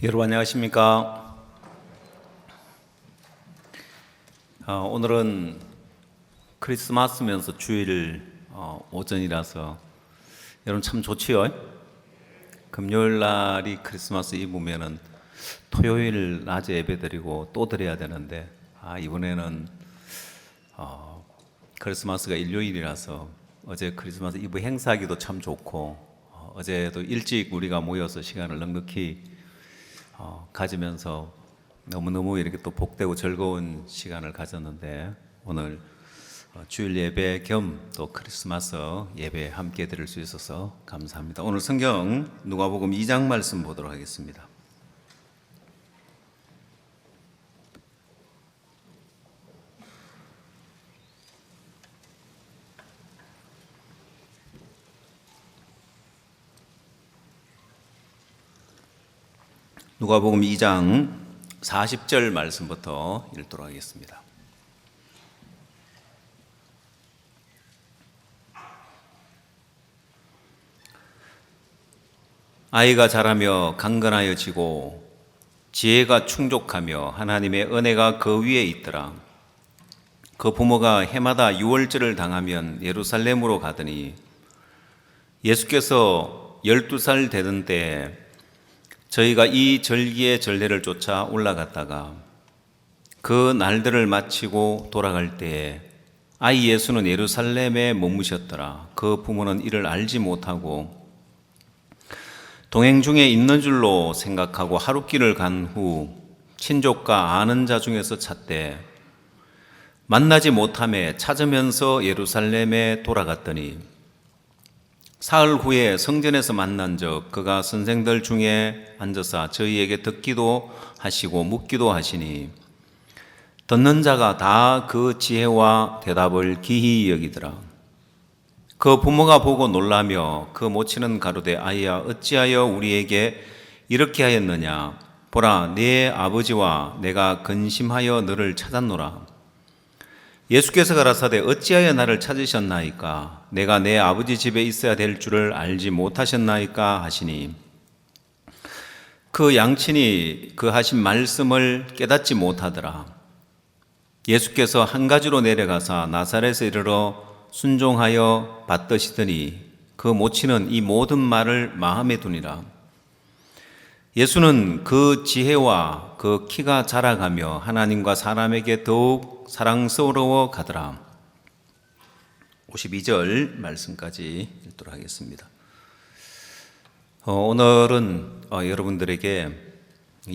여러분 안녕하십니까? 오늘은 크리스마스면서 주일 오전이라서 여러분 참 좋지요? 금요일 날이 크리스마스 이브면은 토요일 낮에 예배드리고 또 드려야 되는데 이번에는 크리스마스가 일요일이라서 어제 크리스마스 이브 행사하기도 참 좋고 어제도 일찍 우리가 모여서 시간을 넉넉히 가지면서 너무너무 이렇게 또 복되고 즐거운 시간을 가졌는데 오늘 주일 예배 겸 또 크리스마스 예배 함께 드릴 수 있어서 감사합니다. 오늘 성경 누가복음 2장 말씀 보도록 하겠습니다. 누가복음 2장 40절 말씀부터 읽도록 하겠습니다. 아이가 자라며 강건하여지고 지혜가 충족하며 하나님의 은혜가 그 위에 있더라. 그 부모가 해마다 유월절을 당하면 예루살렘으로 가더니 예수께서 12살 되던 때에 저희가 이 절기의 전례를 쫓아 올라갔다가 그 날들을 마치고 돌아갈 때에 아이 예수는 예루살렘에 머무셨더라. 그 부모는 이를 알지 못하고 동행 중에 있는 줄로 생각하고 하룻길을 간 후 친족과 아는 자 중에서 찾되 만나지 못하매 찾으면서 예루살렘에 돌아갔더니 사흘 후에 성전에서 만난 적 그가 선생들 중에 앉아서 저희에게 듣기도 하시고 묻기도 하시니 듣는 자가 다 그 지혜와 대답을 기히 여기더라. 그 부모가 보고 놀라며 그 모친은 가로되 아이야 어찌하여 우리에게 이렇게 하였느냐 보라 네 아버지와 내가 근심하여 너를 찾았노라. 예수께서 가라사대 어찌하여 나를 찾으셨나이까 내가 내 아버지 집에 있어야 될 줄을 알지 못하셨나이까 하시니 그 양친이 그 하신 말씀을 깨닫지 못하더라. 예수께서 한 가지로 내려가사 나사렛에 이르러 순종하여 받드시더니 그 모친은 이 모든 말을 마음에 두니라. 예수는 그 지혜와 그 키가 자라가며 하나님과 사람에게 더욱 사랑스러워 가더라. 52절 말씀까지 읽도록 하겠습니다. 오늘은 여러분들에게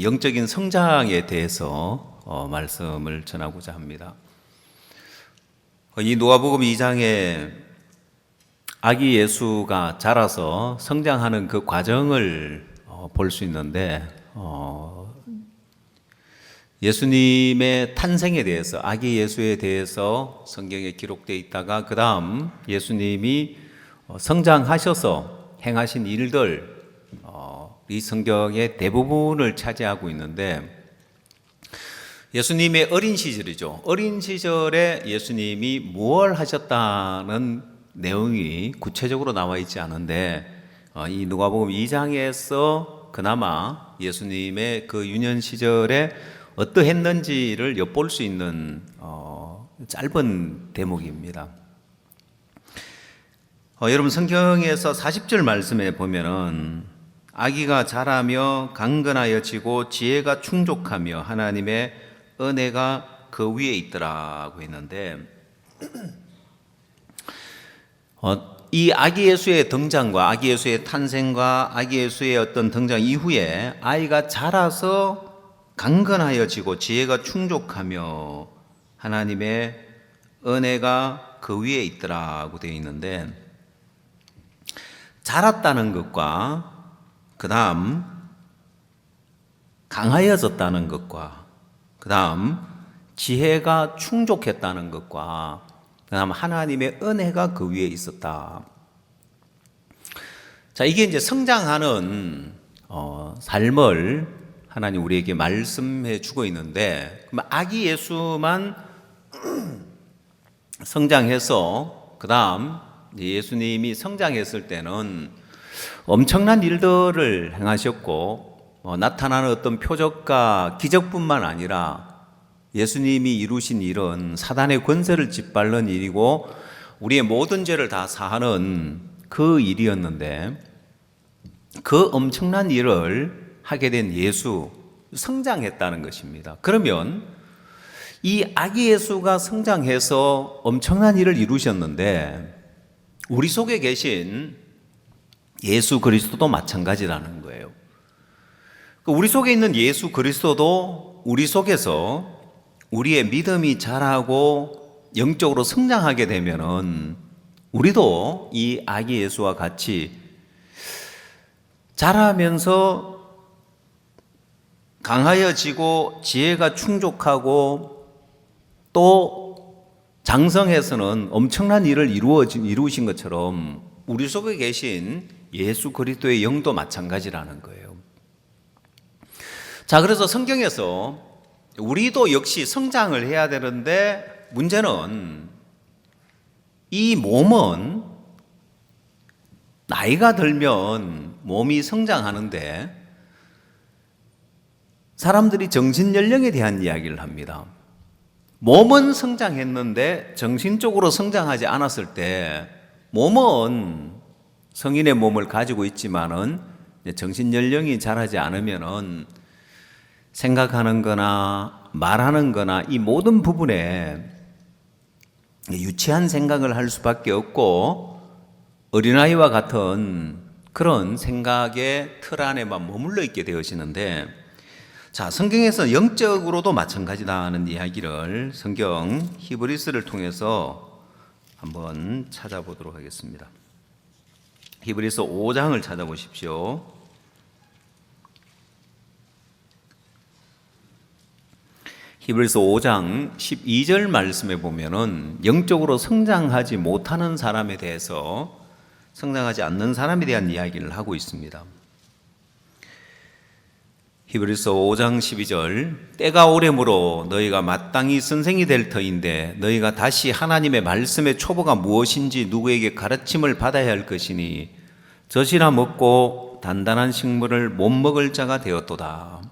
영적인 성장에 대해서 말씀을 전하고자 합니다. 이 누가복음 2장에 아기 예수가 자라서 성장하는 그 과정을 볼 수 있는데 예수님의 탄생에 대해서 아기 예수에 대해서 성경에 기록되어 있다가 그 다음 예수님이 성장하셔서 행하신 일들 이 성경의 대부분을 차지하고 있는데 예수님의 어린 시절이죠. 어린 시절에 예수님이 무엇을 하셨다는 내용이 구체적으로 나와 있지 않은데 이 누가복음 2장에서 그나마 예수님의 그 유년 시절에 어떠했는지를 엿볼 수 있는 짧은 대목입니다. 여러분 성경에서 40절 말씀에 보면은 아기가 자라며 강건하여지고 지혜가 충족하며 하나님의 은혜가 그 위에 있더라고 했는데 이 아기 예수의 등장과 아기 예수의 탄생과 아기 예수의 어떤 등장 이후에 아이가 자라서 강건하여지고 지혜가 충족하며 하나님의 은혜가 그 위에 있더라고 되어 있는데 자랐다는 것과 그 다음 강하여졌다는 것과 그 다음 지혜가 충족했다는 것과 그 다음 하나님의 은혜가 그 위에 있었다. 자, 이게 이제 성장하는 삶을 하나님 우리에게 말씀해 주고 있는데 아기 예수만 성장해서 그 다음 예수님이 성장했을 때는 엄청난 일들을 행하셨고 나타나는 어떤 표적과 기적뿐만 아니라 예수님이 이루신 일은 사단의 권세를 짓밟는 일이고 우리의 모든 죄를 다 사하는 그 일이었는데, 그 엄청난 일을 하게 된 예수, 성장했다는 것입니다. 그러면 이 아기 예수가 성장해서 엄청난 일을 이루셨는데 우리 속에 계신 예수 그리스도도 마찬가지라는 거예요. 우리 속에 있는 예수 그리스도도 우리 속에서 우리의 믿음이 자라고 영적으로 성장하게 되면은 우리도 이 아기 예수와 같이 자라면서 강하여지고 지혜가 충족하고 또 장성해서는 엄청난 일을 이루신 것처럼 우리 속에 계신 예수 그리스도의 영도 마찬가지라는 거예요. 자, 그래서 성경에서 우리도 역시 성장을 해야 되는데 문제는 이 몸은 나이가 들면 몸이 성장하는데 사람들이 정신 연령에 대한 이야기를 합니다. 몸은 성장했는데 정신적으로 성장하지 않았을 때 몸은 성인의 몸을 가지고 있지만은 정신 연령이 자라지 않으면은 생각하는 거나 말하는 거나 이 모든 부분에 유치한 생각을 할 수밖에 없고 어린아이와 같은 그런 생각의 틀 안에만 머물러 있게 되어지는데, 자, 성경에서 영적으로도 마찬가지다는 이야기를 성경 히브리서를 통해서 한번 찾아보도록 하겠습니다. 히브리서 5장을 찾아보십시오. 히브리서 5장 12절 말씀에 보면은 영적으로 성장하지 못하는 사람에 대해서, 성장하지 않는 사람에 대한 이야기를 하고 있습니다. 히브리서 5장 12절, 때가 오래므로 너희가 마땅히 선생이 될 터인데 너희가 다시 하나님의 말씀의 초보가 무엇인지 누구에게 가르침을 받아야 할 것이니 젖이나 먹고 단단한 식물을 못 먹을 자가 되었도다.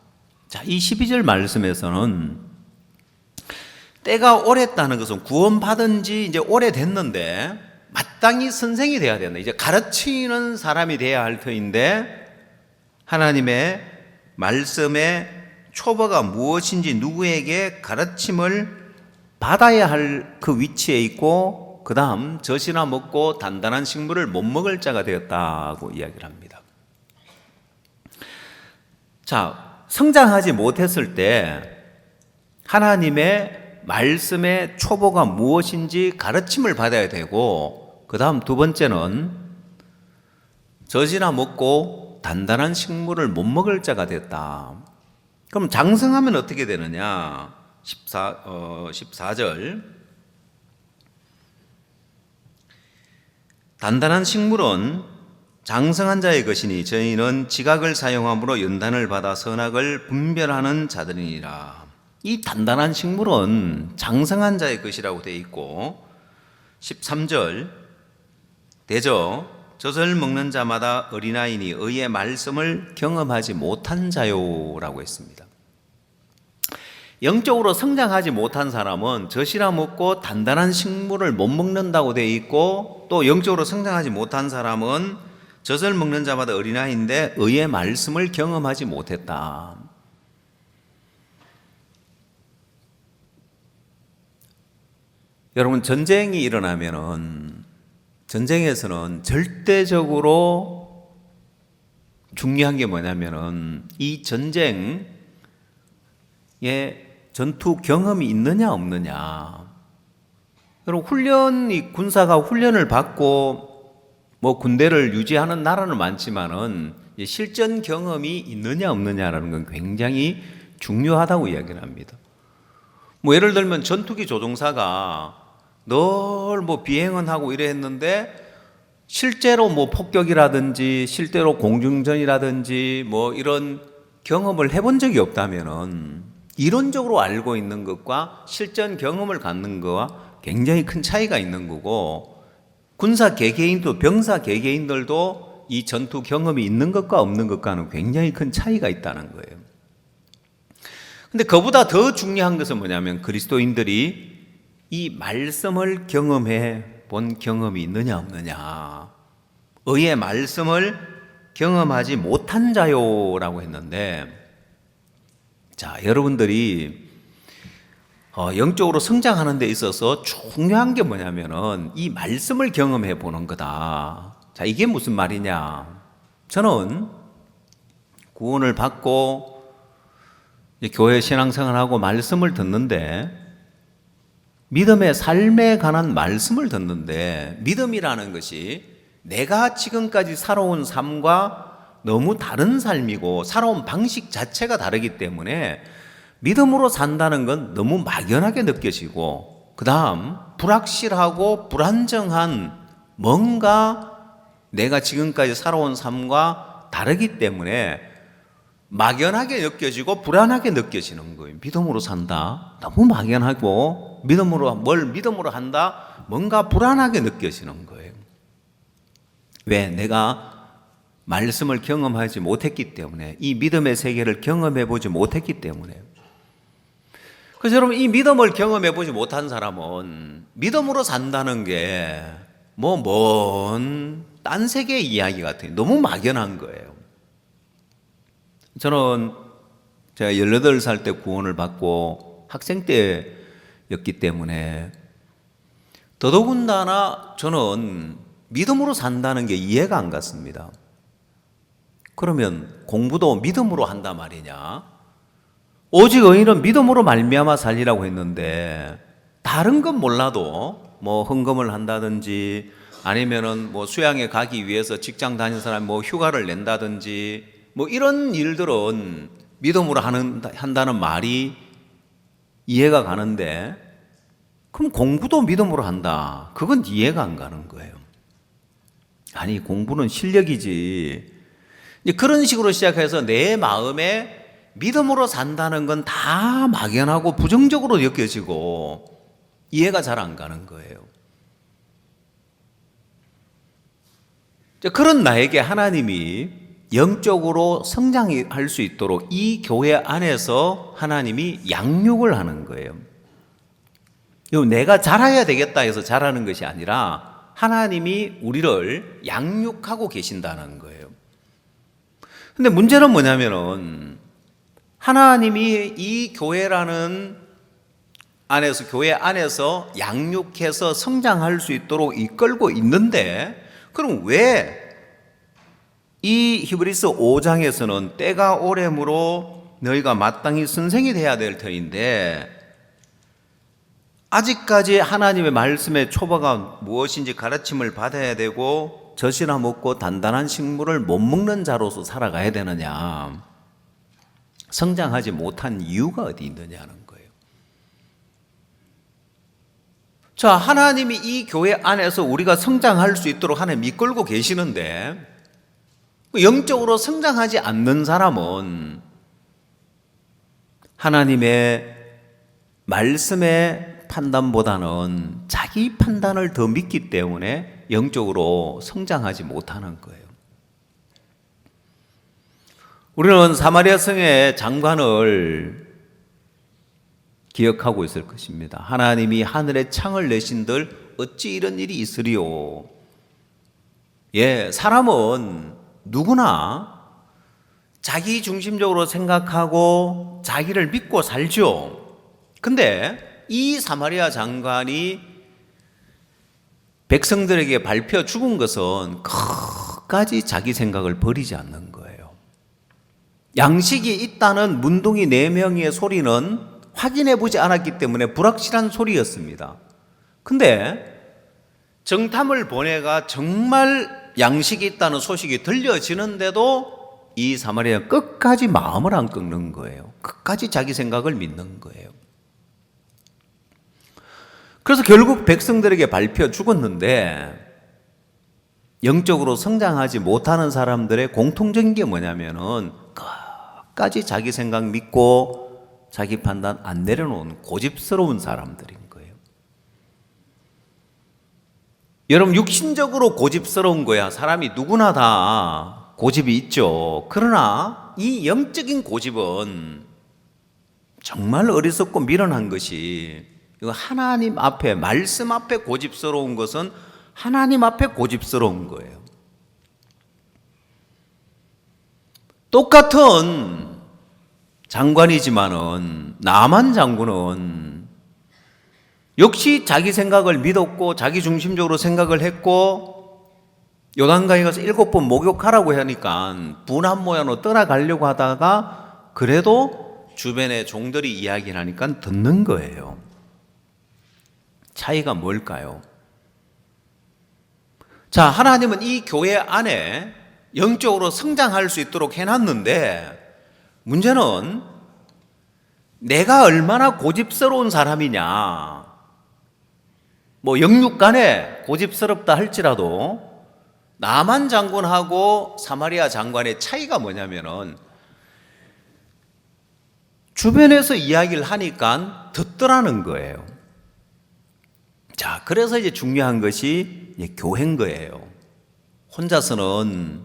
자, 이 12절 말씀에서는 때가 오랬다는 것은 구원받은 지 이제 오래됐는데 마땅히 선생이 돼야 된다. 이제 가르치는 사람이 돼야 할 터인데 하나님의 말씀의 초보가 무엇인지 누구에게 가르침을 받아야 할 그 위치에 있고, 그 다음 젖이나 먹고 단단한 식물을 못 먹을 자가 되었다고 이야기를 합니다. 자, 성장하지 못했을 때 하나님의 말씀의 초보가 무엇인지 가르침을 받아야 되고, 그 다음 두 번째는 젖이나 먹고 단단한 식물을 못 먹을 자가 됐다. 그럼 장성하면 어떻게 되느냐? 14절. 단단한 식물은 장성한 자의 것이니 저희는 지각을 사용함으로 연단을 받아 선악을 분별하는 자들이니라. 이 단단한 식물은 장성한 자의 것이라고 되어 있고, 13절, 대저 젖을 먹는 자마다 어린아이니 의의 말씀을 경험하지 못한 자요라고 했습니다. 영적으로 성장하지 못한 사람은 젖이나 먹고 단단한 식물을 못 먹는다고 되어 있고, 또 영적으로 성장하지 못한 사람은 젖을 먹는 자마다 어린아이인데 의의 말씀을 경험하지 못했다. 여러분, 전쟁이 일어나면은 전쟁에서는 절대적으로 중요한 게 뭐냐면은 이 전쟁에 전투 경험이 있느냐 없느냐. 여러분, 군사가 훈련을 받고 뭐 군대를 유지하는 나라는 많지만은 실전 경험이 있느냐 없느냐라는 건 굉장히 중요하다고 이야기를 합니다. 뭐 예를 들면 전투기 조종사가 늘 뭐 비행은 하고 이래 했는데 실제로 뭐 폭격이라든지 실제로 공중전이라든지 뭐 이런 경험을 해본 적이 없다면은 이론적으로 알고 있는 것과 실전 경험을 갖는 것과 굉장히 큰 차이가 있는 거고, 군사 개개인도 병사 개개인들도 이 전투 경험이 있는 것과 없는 것과는 굉장히 큰 차이가 있다는 거예요. 근데 그보다 더 중요한 것은 뭐냐면 그리스도인들이 이 말씀을 경험해 본 경험이 있느냐 없느냐. 의의 말씀을 경험하지 못한 자요라고 했는데, 자, 여러분들이 영적으로 성장하는 데 있어서 중요한 게 뭐냐면은 이 말씀을 경험해 보는 거다. 자, 이게 무슨 말이냐? 저는 구원을 받고 교회 신앙생활하고 말씀을 듣는데, 믿음의 삶에 관한 말씀을 듣는데, 믿음이라는 것이 내가 지금까지 살아온 삶과 너무 다른 삶이고 살아온 방식 자체가 다르기 때문에 믿음으로 산다는 건 너무 막연하게 느껴지고, 그 다음 불확실하고 불안정한 뭔가 내가 지금까지 살아온 삶과 다르기 때문에 막연하게 느껴지고 불안하게 느껴지는 거예요. 믿음으로 산다, 너무 막연하고 뭘 믿음으로 한다, 뭔가 불안하게 느껴지는 거예요. 왜? 내가 말씀을 경험하지 못했기 때문에, 이 믿음의 세계를 경험해 보지 못했기 때문에. 그래서 여러분, 이 믿음을 경험해 보지 못한 사람은 믿음으로 산다는 게 먼 딴 세계의 이야기 같아요. 너무 막연한 거예요. 저는 제가 18살 때 구원을 받고 학생 때였기 때문에 더더군다나 저는 믿음으로 산다는 게 이해가 안 갔습니다. 그러면 공부도 믿음으로 한단 말이냐? 오직 의인은 믿음으로 말미암아 살리라고 했는데, 다른 건 몰라도 뭐 헌금을 한다든지 아니면은 뭐 수양에 가기 위해서 직장 다니는 사람이 뭐 휴가를 낸다든지 뭐 이런 일들은 믿음으로 한다는 말이 이해가 가는데, 그럼 공부도 믿음으로 한다, 그건 이해가 안 가는 거예요. 아니, 공부는 실력이지. 그런 식으로 시작해서 내 마음에 믿음으로 산다는 건 다 막연하고 부정적으로 느껴지고 이해가 잘 안 가는 거예요. 그런 나에게 하나님이 영적으로 성장할 수 있도록 이 교회 안에서 하나님이 양육을 하는 거예요. 내가 잘해야 되겠다 해서 잘하는 것이 아니라 하나님이 우리를 양육하고 계신다는 거예요. 근데 문제는 뭐냐면은 하나님이 이 교회라는 안에서, 교회 안에서 양육해서 성장할 수 있도록 이끌고 있는데, 그럼 왜 이 히브리서 5장에서는 때가 오래므로 너희가 마땅히 선생이 돼야 될 터인데, 아직까지 하나님의 말씀의 초보가 무엇인지 가르침을 받아야 되고 젖이나 먹고 단단한 식물을 못 먹는 자로서 살아가야 되느냐? 성장하지 못한 이유가 어디 있느냐는 거예요. 자, 하나님이 이 교회 안에서 우리가 성장할 수 있도록 하나님 이끌고 계시는데, 영적으로 성장하지 않는 사람은 하나님의 말씀의 판단보다는 자기 판단을 더 믿기 때문에 영적으로 성장하지 못하는 거예요. 우리는 사마리아 성의 장관을 기억하고 있을 것입니다. 하나님이 하늘에 창을 내신들 어찌 이런 일이 있으리요. 예, 사람은 누구나 자기 중심적으로 생각하고 자기를 믿고 살죠. 근데 이 사마리아 장관이 백성들에게 밟혀 죽은 것은 끝까지 자기 생각을 버리지 않는 거예요. 양식이 있다는 문둥이 4명의 소리는 확인해 보지 않았기 때문에 불확실한 소리였습니다. 근데 정탐을 보내가 정말 양식이 있다는 소식이 들려지는데도 이 사마리아가 끝까지 마음을 안 꺾는 거예요. 끝까지 자기 생각을 믿는 거예요. 그래서 결국 백성들에게 밟혀 죽었는데, 영적으로 성장하지 못하는 사람들의 공통적인 게 뭐냐면은 끝까지 자기 생각 믿고 자기 판단 안 내려놓은 고집스러운 사람들인 거예요. 여러분, 육신적으로 고집스러운 거야. 사람이 누구나 다 고집이 있죠. 그러나 이 영적인 고집은 정말 어리석고 미련한 것이, 이거 하나님 앞에, 말씀 앞에 고집스러운 것은 하나님 앞에 고집스러운 거예요. 똑같은 장관이지만은 나만 장군은 역시 자기 생각을 믿었고 자기 중심적으로 생각을 했고, 요단강에 가서 7번 목욕하라고 하니까 분한 모양으로 떠나가려고 하다가 그래도 주변의 종들이 이야기를 하니까 듣는 거예요. 차이가 뭘까요? 자, 하나님은 이 교회 안에 영적으로 성장할 수 있도록 해놨는데, 문제는 내가 얼마나 고집스러운 사람이냐. 뭐 영육간에 고집스럽다 할지라도 나만 장군하고 사마리아 장관의 차이가 뭐냐면은 주변에서 이야기를 하니까 듣더라는 거예요. 자, 그래서 이제 중요한 것이 교회인 거예요. 혼자서는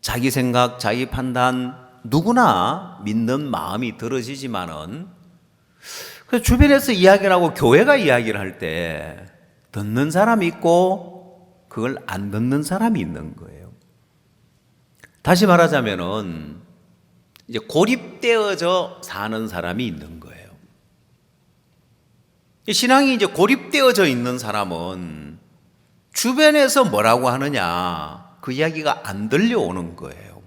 자기 생각, 자기 판단 누구나 믿는 마음이 들어지지만은, 그래서 주변에서 이야기를 하고 교회가 이야기를 할 때 듣는 사람이 있고 그걸 안 듣는 사람이 있는 거예요. 다시 말하자면은 이제 고립되어져 사는 사람이 있는 거예요. 신앙이 이제 고립되어져 있는 사람은 주변에서 뭐라고 하느냐, 그 이야기가 안 들려오는 거예요.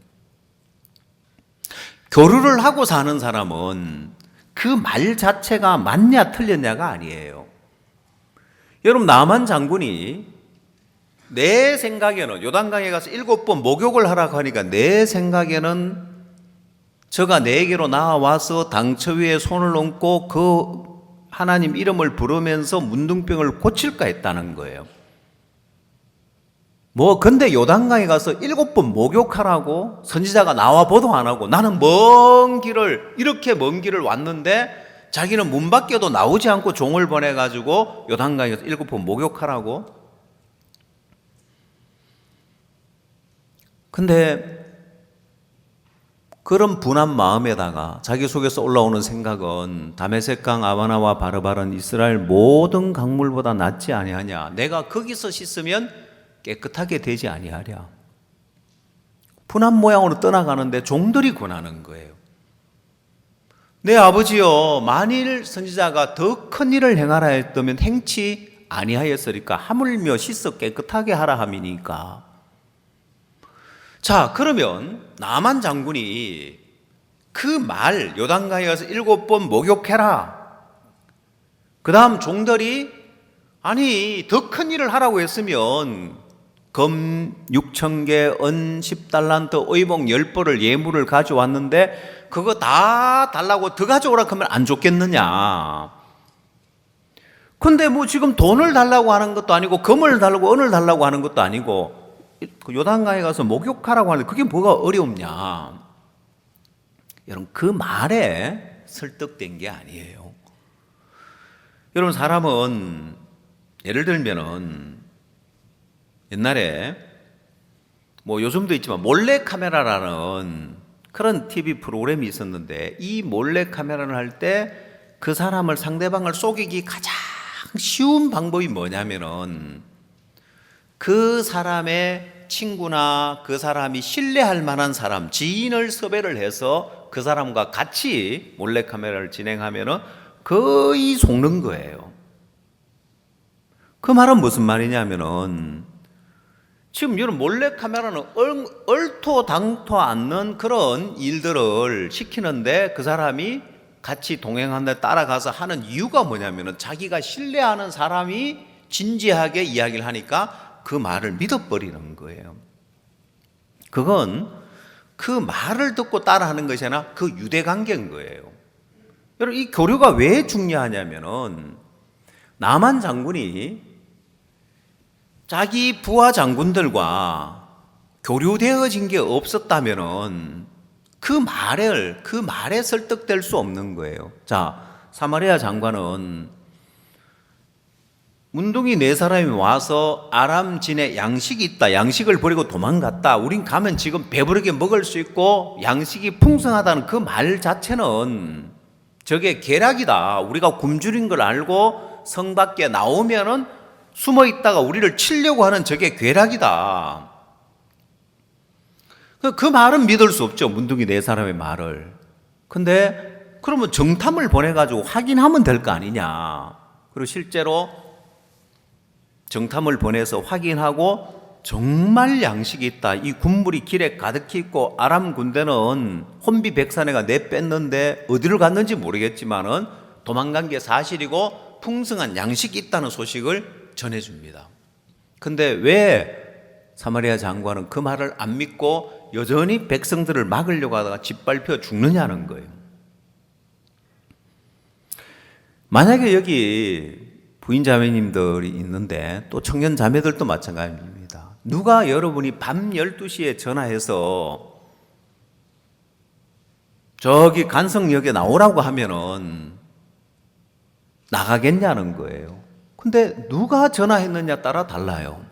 교류를 하고 사는 사람은 그 말 자체가 맞냐 틀렸냐가 아니에요. 여러분, 나만 장군이 내 생각에는 요단강에 가서 7번 목욕을 하라고 하니까 내 생각에는 저가 내게로 나와서 당처 위에 손을 얹고 그 하나님 이름을 부르면서 문둥병을 고칠까 했다는 거예요. 근데 요단강에 가서 7번 목욕하라고 선지자가 나와 보도 안 하고, 나는 이렇게 먼 길을 왔는데 자기는 문 밖에도 나오지 않고 종을 보내가지고 요단강에 가서 7번 목욕하라고. 근데 그런 분한 마음에다가 자기 속에서 올라오는 생각은 다메섹강 아바나와 바르바른 이스라엘 모든 강물보다 낫지 아니하냐. 내가 거기서 씻으면 깨끗하게 되지 아니하랴. 분한 모양으로 떠나가는데 종들이 권하는 거예요. 내 아버지여, 만일 선지자가 더 큰 일을 행하라 했다면 행치 아니하였으리까. 하물며 씻어 깨끗하게 하라 함이니까. 자, 그러면 나만 장군이 그 말, 요단강에 가서 7번 목욕해라, 그 다음 종들이 아니 더 큰 일을 하라고 했으면 금 6,000개, 은 10달란트, 의복 10벌을 예물을 가져왔는데 그거 다 달라고 더 가져오라 하면 안 좋겠느냐. 근데 지금 돈을 달라고 하는 것도 아니고 금을 달라고 은을 달라고 하는 것도 아니고 요단강에 가서 목욕하라고 하는데 그게 뭐가 어려움냐. 여러분, 그 말에 설득된 게 아니에요. 여러분, 사람은 예를 들면은 옛날에 요즘도 있지만 몰래카메라라는 그런 TV 프로그램이 있었는데, 이 몰래카메라를 할 때 그 사람을, 상대방을 속이기 가장 쉬운 방법이 뭐냐면은 그 사람의 친구나 그 사람이 신뢰할 만한 사람, 지인을 섭외를 해서 그 사람과 같이 몰래카메라를 진행하면은 거의 속는 거예요. 그 말은 무슨 말이냐면은 지금 여러분, 몰래카메라는 얼토당토 않는 그런 일들을 시키는데 그 사람이 같이 동행한다 따라가서 하는 이유가 뭐냐면은 자기가 신뢰하는 사람이 진지하게 이야기를 하니까 그 말을 믿어버리는 거예요. 그건 그 말을 듣고 따라하는 것이 아니라 그 유대관계인 거예요. 여러분, 이 교류가 왜 중요하냐면은 나만 장군이 자기 부하 장군들과 교류되어진 게 없었다면은 그 말에 설득될 수 없는 거예요. 자, 사마리아 장관은 문둥이 네 사람이 와서 아람진에 양식이 있다. 양식을 버리고 도망갔다. 우린 가면 지금 배부르게 먹을 수 있고 양식이 풍성하다는 그 말 자체는 저게 계략이다. 우리가 굶주린 걸 알고 성 밖에 나오면은 숨어 있다가 우리를 치려고 하는 저게 계략이다. 그 말은 믿을 수 없죠. 문둥이 네 사람의 말을. 근데 그러면 정탐을 보내가지고 확인하면 될 거 아니냐. 그리고 실제로 정탐을 보내서 확인하고 정말 양식이 있다. 이 군물이 길에 가득히 있고 아람 군대는 혼비백산해가 내뺐는데 어디를 갔는지 모르겠지만은 도망간 게 사실이고 풍성한 양식이 있다는 소식을 전해줍니다. 근데 왜 사마리아 장관은 그 말을 안 믿고 여전히 백성들을 막으려고 하다가 짓밟혀 죽느냐는 거예요. 만약에 여기 부인 자매님들이 있는데 또 청년 자매들도 마찬가지입니다. 누가 여러분이 밤 12시에 전화해서 저기 간성역에 나오라고 하면은 나가겠냐는 거예요. 근데 누가 전화했느냐 따라 달라요.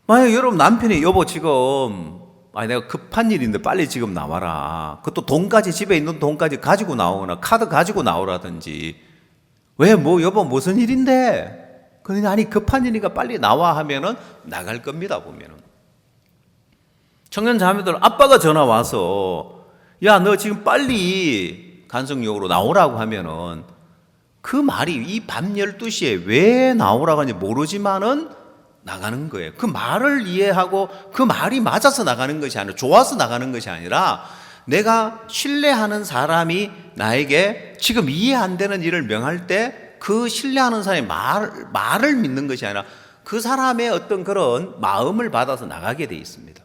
만약 여러분 남편이 여보 지금 내가 급한 일인데 빨리 지금 나와라. 그것도 돈까지 집에 있는 돈까지 가지고 나오거나 카드 가지고 나오라든지 왜 여보 무슨 일인데? 그러니 아니 급한 일이니까 빨리 나와 하면은 나갈 겁니다 보면은. 청년 자매들 아빠가 전화 와서 야 너 지금 빨리 간성역으로 나오라고 하면은 그 말이 이 밤 12시에 왜 나오라고 하는지 모르지만은 나가는 거예요. 그 말을 이해하고 그 말이 맞아서 나가는 것이 아니라 좋아서 나가는 것이 아니라 내가 신뢰하는 사람이 나에게 지금 이해 안 되는 일을 명할 때 그 신뢰하는 사람의 말을 믿는 것이 아니라 그 사람의 어떤 그런 마음을 받아서 나가게 돼 있습니다.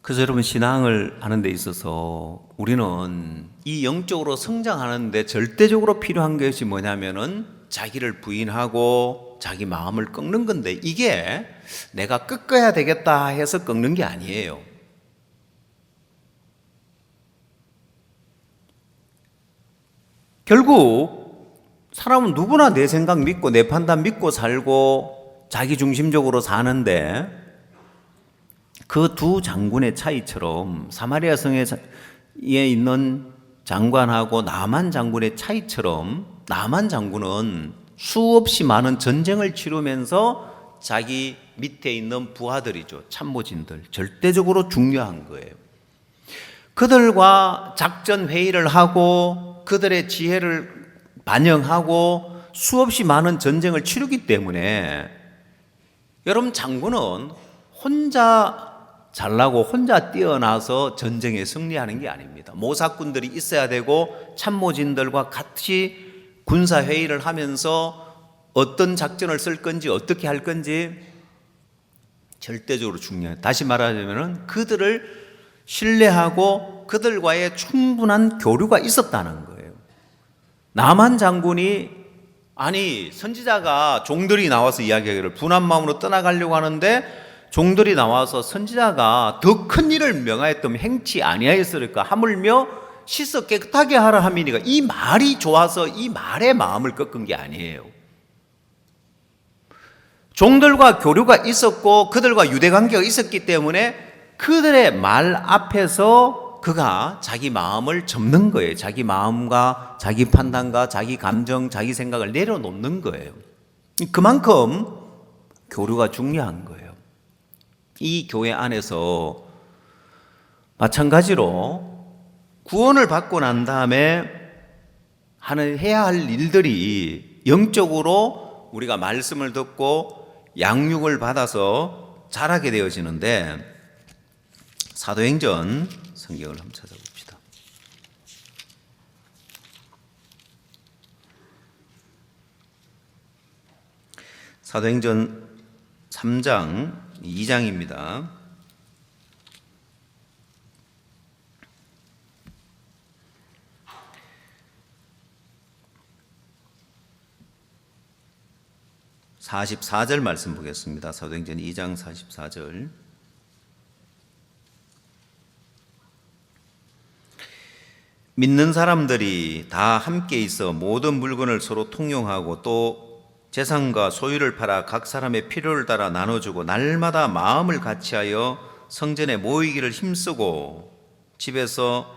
그래서 여러분 신앙을 하는 데 있어서 우리는 이 영적으로 성장하는 데 절대적으로 필요한 것이 뭐냐면은 자기를 부인하고 자기 마음을 꺾는 건데 이게 내가 꺾어야 되겠다 해서 꺾는 게 아니에요. 결국 사람은 누구나 내 생각 믿고 내 판단 믿고 살고 자기 중심적으로 사는데 그 두 장군의 차이처럼 사마리아 성에 있는 장관하고 나만 장군의 차이처럼 나만 장군은 수없이 많은 전쟁을 치르면서 자기 밑에 있는 부하들이죠. 참모진들. 절대적으로 중요한 거예요. 그들과 작전 회의를 하고 그들의 지혜를 반영하고 수없이 많은 전쟁을 치르기 때문에 여러분 장군은 혼자 잘나고 혼자 뛰어나서 전쟁에 승리하는 게 아닙니다. 모사꾼들이 있어야 되고 참모진들과 같이 군사회의를 하면서 어떤 작전을 쓸 건지 어떻게 할 건지 절대적으로 중요해요. 다시 말하자면 그들을 신뢰하고 그들과의 충분한 교류가 있었다는 거예요. 나만 장군이 선지자가 종들이 나와서 이야기하기를 분한 마음으로 떠나가려고 하는데 종들이 나와서 선지자가 더 큰 일을 명하였더니 행치 아니하였으리까 하물며 씻어 깨끗하게 하라 함이니까 이 말이 좋아서 이 말의 마음을 꺾은 게 아니에요. 종들과 교류가 있었고 그들과 유대관계가 있었기 때문에 그들의 말 앞에서 그가 자기 마음을 접는 거예요. 자기 마음과 자기 판단과 자기 감정, 자기 생각을 내려놓는 거예요. 그만큼 교류가 중요한 거예요. 이 교회 안에서 마찬가지로 구원을 받고 난 다음에 해야 할 일들이 영적으로 우리가 말씀을 듣고 양육을 받아서 자라게 되어지는데 사도행전 성경을 한번 찾아봅시다. 사도행전 3장 2장입니다. (44절) 말씀 보겠습니다. 사도행전 2장 44절. 믿는 사람들이 다 함께 있어 모든 물건을 서로 통용하고 또 재산과 소유를 팔아 각 사람의 필요를 따라 나눠주고 날마다 마음을 같이하여 성전에 모이기를 힘쓰고 집에서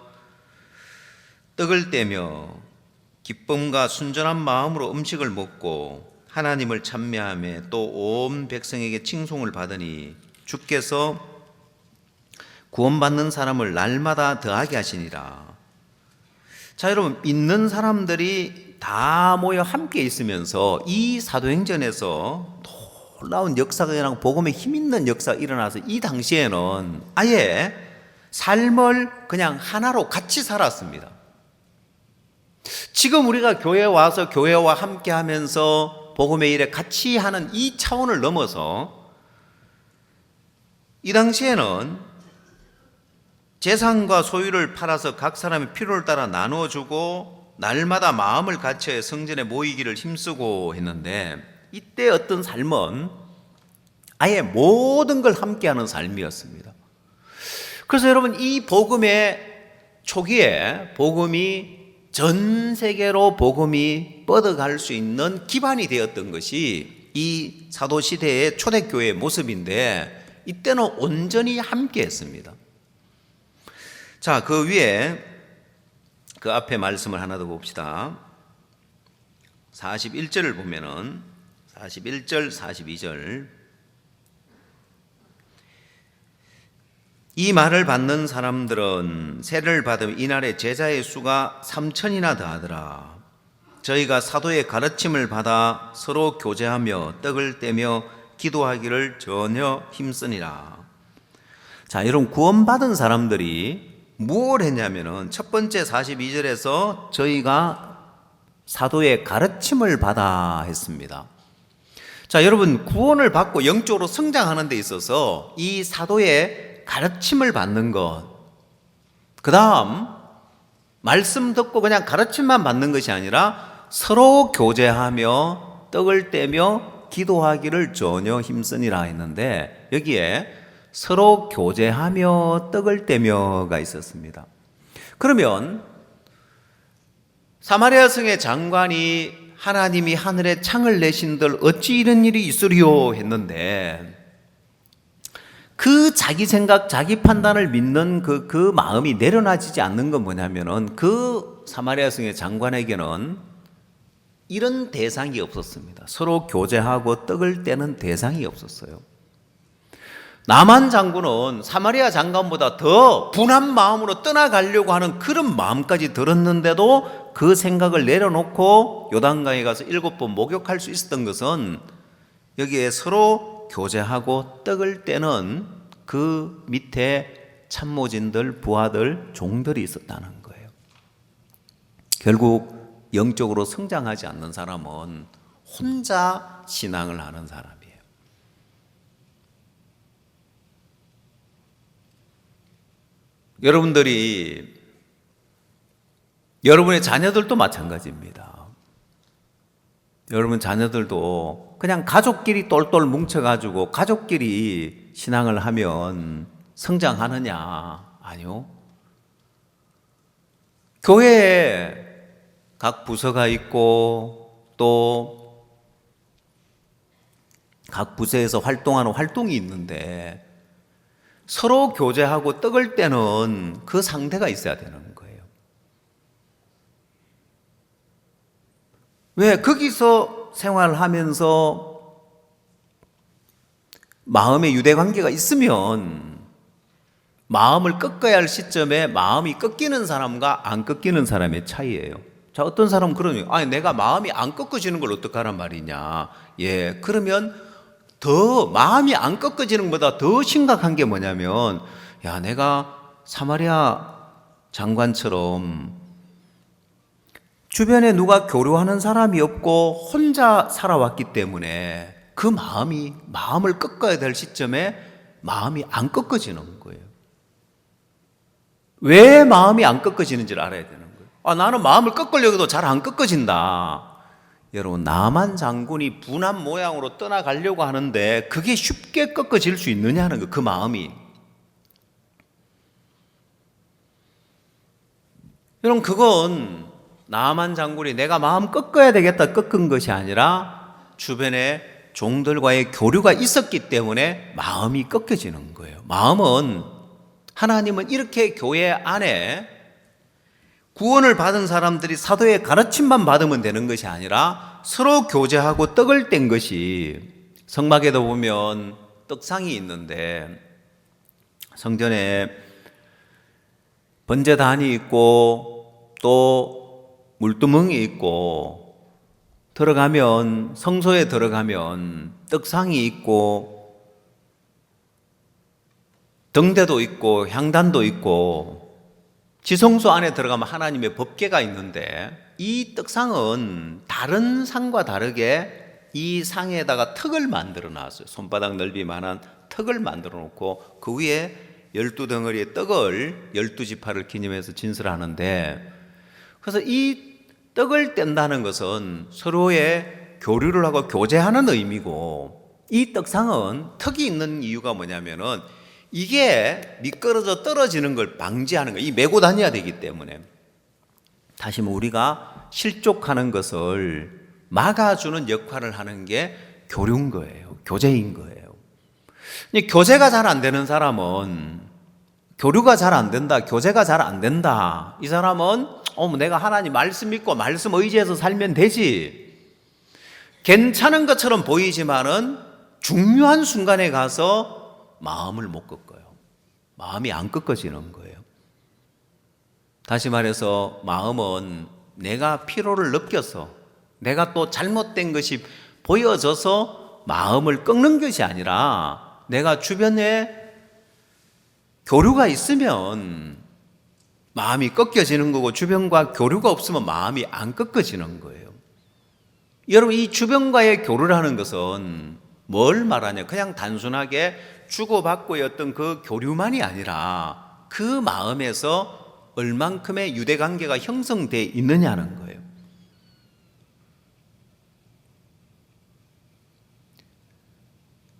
떡을 떼며 기쁨과 순전한 마음으로 음식을 먹고 하나님을 찬미하며 또 온 백성에게 칭송을 받으니 주께서 구원받는 사람을 날마다 더하게 하시니라. 자, 여러분, 믿는 사람들이 다 모여 함께 있으면서 이 사도행전에서 놀라운 역사가 일어나고 복음의 힘 있는 역사가 일어나서 이 당시에는 아예 삶을 그냥 하나로 같이 살았습니다. 지금 우리가 교회에 와서 교회와 함께 하면서 복음의 일에 같이 하는 이 차원을 넘어서 이 당시에는 재산과 소유를 팔아서 각 사람의 필요를 따라 나누어주고 날마다 마음을 같이해 성전에 모이기를 힘쓰고 했는데 이때 어떤 삶은 아예 모든 걸 함께하는 삶이었습니다. 그래서 여러분 이 복음의 초기에 복음이 전 세계로 복음이 뻗어갈 수 있는 기반이 되었던 것이 이 사도시대의 초대교회의 모습인데 이때는 온전히 함께했습니다. 자, 그 위에 그 앞에 말씀을 하나 더 봅시다. 41절을 보면은 41절, 42절 이 말을 받는 사람들은 세례를 받으면 이날에 제자의 수가 3,000이나 더하더라. 저희가 사도의 가르침을 받아 서로 교제하며 떡을 떼며 기도하기를 전혀 힘쓰니라. 자, 여러분 구원받은 사람들이 무엇을 했냐면은 첫 번째 42절에서 저희가 사도의 가르침을 받아 했습니다. 자, 여러분 구원을 받고 영적으로 성장하는 데 있어서 이 사도의 가르침을 받는 것, 그 다음 말씀 듣고 그냥 가르침만 받는 것이 아니라 서로 교제하며 떡을 떼며 기도하기를 전혀 힘쓰니라 했는데 여기에 서로 교제하며 떡을 떼며가 있었습니다. 그러면 사마리아 성의 장관이 하나님이 하늘에 창을 내신들 어찌 이런 일이 있으리요 했는데 그 자기 생각, 자기 판단을 믿는 그 마음이 내려놔지지 않는 건 뭐냐면은 그 사마리아 성의 장관에게는 이런 대상이 없었습니다. 서로 교제하고 떡을 떼는 대상이 없었어요. 나만 장군은 사마리아 장관보다 더 분한 마음으로 떠나가려고 하는 그런 마음까지 들었는데도 그 생각을 내려놓고 요단강에 가서 7번 목욕할 수 있었던 것은 여기에 서로 교제하고 떡을 떼는 그 밑에 참모진들, 부하들, 종들이 있었다는 거예요. 결국 영적으로 성장하지 않는 사람은 혼자 신앙을 하는 사람이에요. 여러분의 자녀들도 마찬가지입니다. 여러분 자녀들도 그냥 가족끼리 똘똘 뭉쳐가지고 가족끼리 신앙을 하면 성장하느냐? 아니요. 교회에 각 부서가 있고 또 각 부서에서 활동하는 활동이 있는데 서로 교제하고 떡을 떼는 그 상대가 있어야 되는 거예요. 왜? 거기서 생활하면서 마음의 유대관계가 있으면 마음을 꺾어야 할 시점에 마음이 꺾이는 사람과 안 꺾이는 사람의 차이예요. 자, 어떤 사람은 그러면 아니 내가 마음이 안 꺾어지는 걸 어떡하란 말이냐. 예, 그러면 더 마음이 안 꺾어지는 것보다 더 심각한 게 뭐냐면 야, 내가 사마리아 장관처럼 주변에 누가 교류하는 사람이 없고 혼자 살아왔기 때문에 그 마음을 꺾어야 될 시점에 마음이 안 꺾어지는 거예요. 왜 마음이 안 꺾어지는지를 알아야 되는 거예요. 아, 나는 마음을 꺾으려고 해도 잘 안 꺾어진다. 여러분, 나만 장군이 분한 모양으로 떠나가려고 하는데 그게 쉽게 꺾어질 수 있느냐는 거예요. 그 마음이. 여러분, 그건 나만 장군이 내가 마음 꺾어야 되겠다 꺾은 것이 아니라 주변에 종들과의 교류가 있었기 때문에 마음이 꺾여지는 거예요. 마음은, 하나님은 이렇게 교회 안에 구원을 받은 사람들이 사도의 가르침만 받으면 되는 것이 아니라 서로 교제하고 떡을 뗀 것이, 성막에도 보면 떡상이 있는데 성전에 번제단이 있고 또 물두멍이 있고, 들어가면, 성소에 들어가면 떡상이 있고 등대도 있고 향단도 있고, 지성소 안에 들어가면 하나님의 법궤가 있는데, 이 떡상은 다른 상과 다르게 이 상에다가 턱을 만들어 놨어요. 손바닥 넓이만한 턱을 만들어 놓고 그 위에 12덩어리의 떡을 12지파를 기념해서 진설하는데, 그래서 이 떡을 뗀다는 것은 서로의 교류를 하고 교제하는 의미고, 이 떡상은 턱이 있는 이유가 뭐냐면은 이게 미끄러져 떨어지는 걸 방지하는 거예요. 이 메고 다녀야 되기 때문에. 다시 우리가 실족하는 것을 막아주는 역할을 하는 게 교류인 거예요. 교제인 거예요. 교제가 잘 안 되는 사람은, 교류가 잘 안 된다, 교제가 잘 안 된다, 이 사람은 내가 하나님 말씀 믿고 말씀 의지해서 살면 되지, 괜찮은 것처럼 보이지만은 중요한 순간에 가서 마음을 못 꺾어요. 마음이 안 꺾어지는 거예요. 다시 말해서 마음은 내가 피로를 느껴서, 내가 또 잘못된 것이 보여져서 마음을 꺾는 것이 아니라, 내가 주변에 교류가 있으면 마음이 꺾여지는 거고, 주변과 교류가 없으면 마음이 안 꺾어지는 거예요. 여러분, 이 주변과의 교류라는 것은 뭘 말하냐? 그냥 단순하게 주고받고의 어떤 그 교류만이 아니라 그 마음에서 얼만큼의 유대관계가 형성되어 있느냐는 거예요.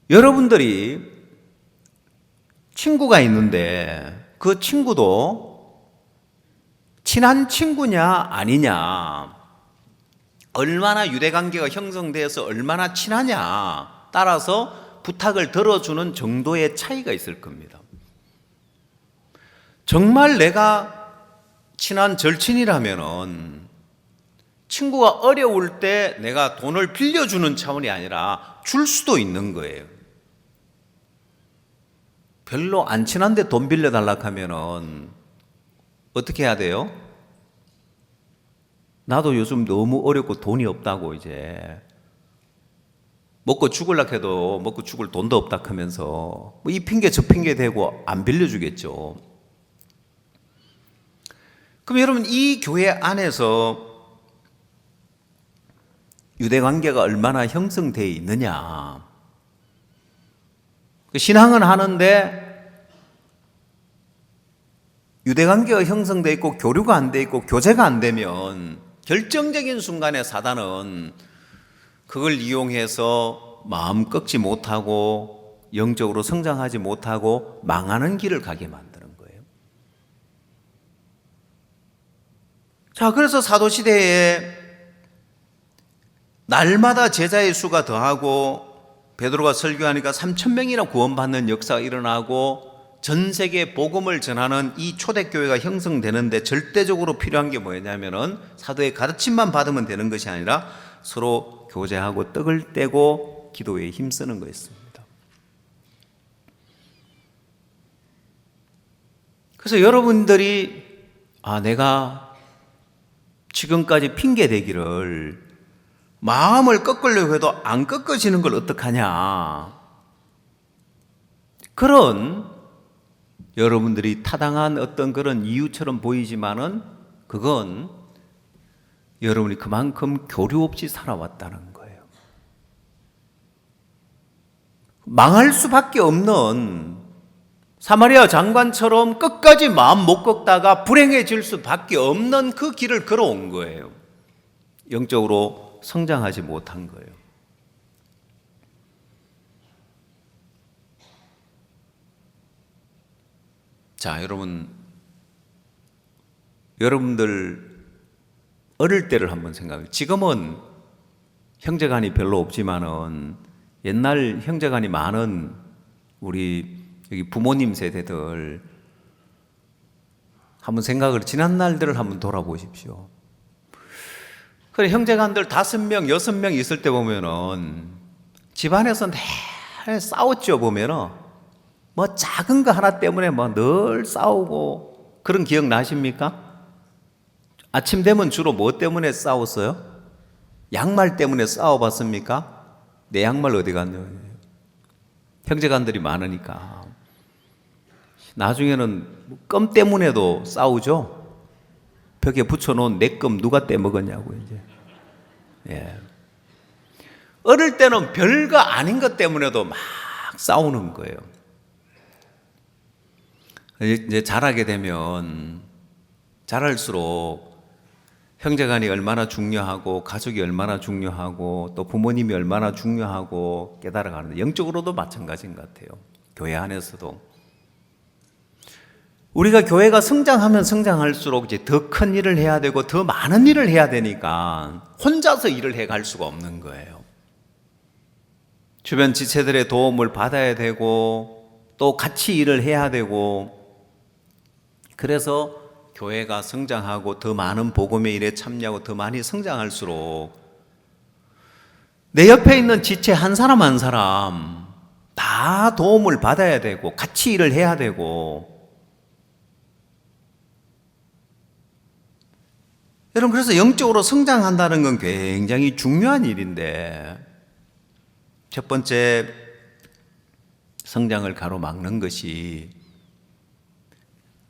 여러분들이 친구가 있는데 그 친구도 친한 친구냐 아니냐, 얼마나 유대관계가 형성되어서 얼마나 친하냐 따라서 부탁을 들어주는 정도의 차이가 있을 겁니다. 정말 내가 친한 절친이라면은 친구가 어려울 때 내가 돈을 빌려주는 차원이 아니라 줄 수도 있는 거예요. 별로 안 친한데 돈 빌려달라고 하면은 어떻게 해야 돼요? 나도 요즘 너무 어렵고 돈이 없다고, 이제 먹고 죽으려고 해도 먹고 죽을 돈도 없다 하면서 이 핑계 저 핑계 대고 안 빌려주겠죠. 그럼 여러분, 이 교회 안에서 유대관계가 얼마나 형성되어 있느냐. 신앙은 하는데 유대관계가 형성되어 있고 교류가 안 되어 있고 교제가 안 되면 결정적인 순간에 사단은 그걸 이용해서 마음 꺾지 못하고 영적으로 성장하지 못하고 망하는 길을 가게 만드는 거예요. 자, 그래서 사도시대에 날마다 제자의 수가 더하고 베드로가 설교하니까 3,000명이나 구원받는 역사가 일어나고 전 세계에 복음을 전하는 이 초대교회가 형성되는데 절대적으로 필요한 게 뭐냐면은 사도의 가르침만 받으면 되는 것이 아니라 서로 교제하고 떡을 떼고 기도에 힘쓰는 거였습니다. 그래서 여러분들이 내가 지금까지 핑계 대기를 마음을 꺾으려고 해도 안 꺾어지는 걸 어떡하냐, 그런 여러분들이 타당한 어떤 그런 이유처럼 보이지만은 그건 여러분이 그만큼 교류 없이 살아왔다는 거예요. 망할 수밖에 없는 사마리아 장관처럼 끝까지 마음 못 꺾다가 불행해질 수밖에 없는 그 길을 걸어온 거예요. 영적으로 성장하지 못한 거예요. 자, 여러분, 여러분들 어릴 때를 한번 생각해요. 지금은 형제간이 별로 없지만은 옛날 형제간이 많은 우리 여기 부모님 세대들 한번 생각을 지난 날들을 한번 돌아보십시오. 그래 형제간들 5명, 6명 있을 때 보면은 집안에서 늘 싸웠죠. 보면은 뭐 작은 거 하나 때문에 뭐 늘 싸우고 그런 기억 나십니까? 아침 되면 주로 뭐 때문에 싸웠어요? 양말 때문에 싸워봤습니까? 내 양말 어디 갔냐? 형제간들이 많으니까. 나중에는 껌 때문에도 싸우죠? 벽에 붙여놓은 내 껌 누가 떼먹었냐고, 이제. 예. 어릴 때는 별거 아닌 것 때문에도 막 싸우는 거예요. 이제 자라게 되면 자랄수록 형제간이 얼마나 중요하고 가족이 얼마나 중요하고 또 부모님이 얼마나 중요하고 깨달아가는데 영적으로도 마찬가지인 것 같아요. 교회 안에서도 우리가 교회가 성장하면 성장할수록 이제 더 큰 일을 해야 되고 더 많은 일을 해야 되니까 혼자서 일을 해갈 수가 없는 거예요. 주변 지체들의 도움을 받아야 되고 또 같이 일을 해야 되고 그래서 교회가 성장하고 더 많은 복음의 일에 참여하고 더 많이 성장할수록 내 옆에 있는 지체 한 사람 한 사람 다 도움을 받아야 되고 같이 일을 해야 되고 여러분 그래서 영적으로 성장한다는 건 굉장히 중요한 일인데 첫 번째 성장을 가로막는 것이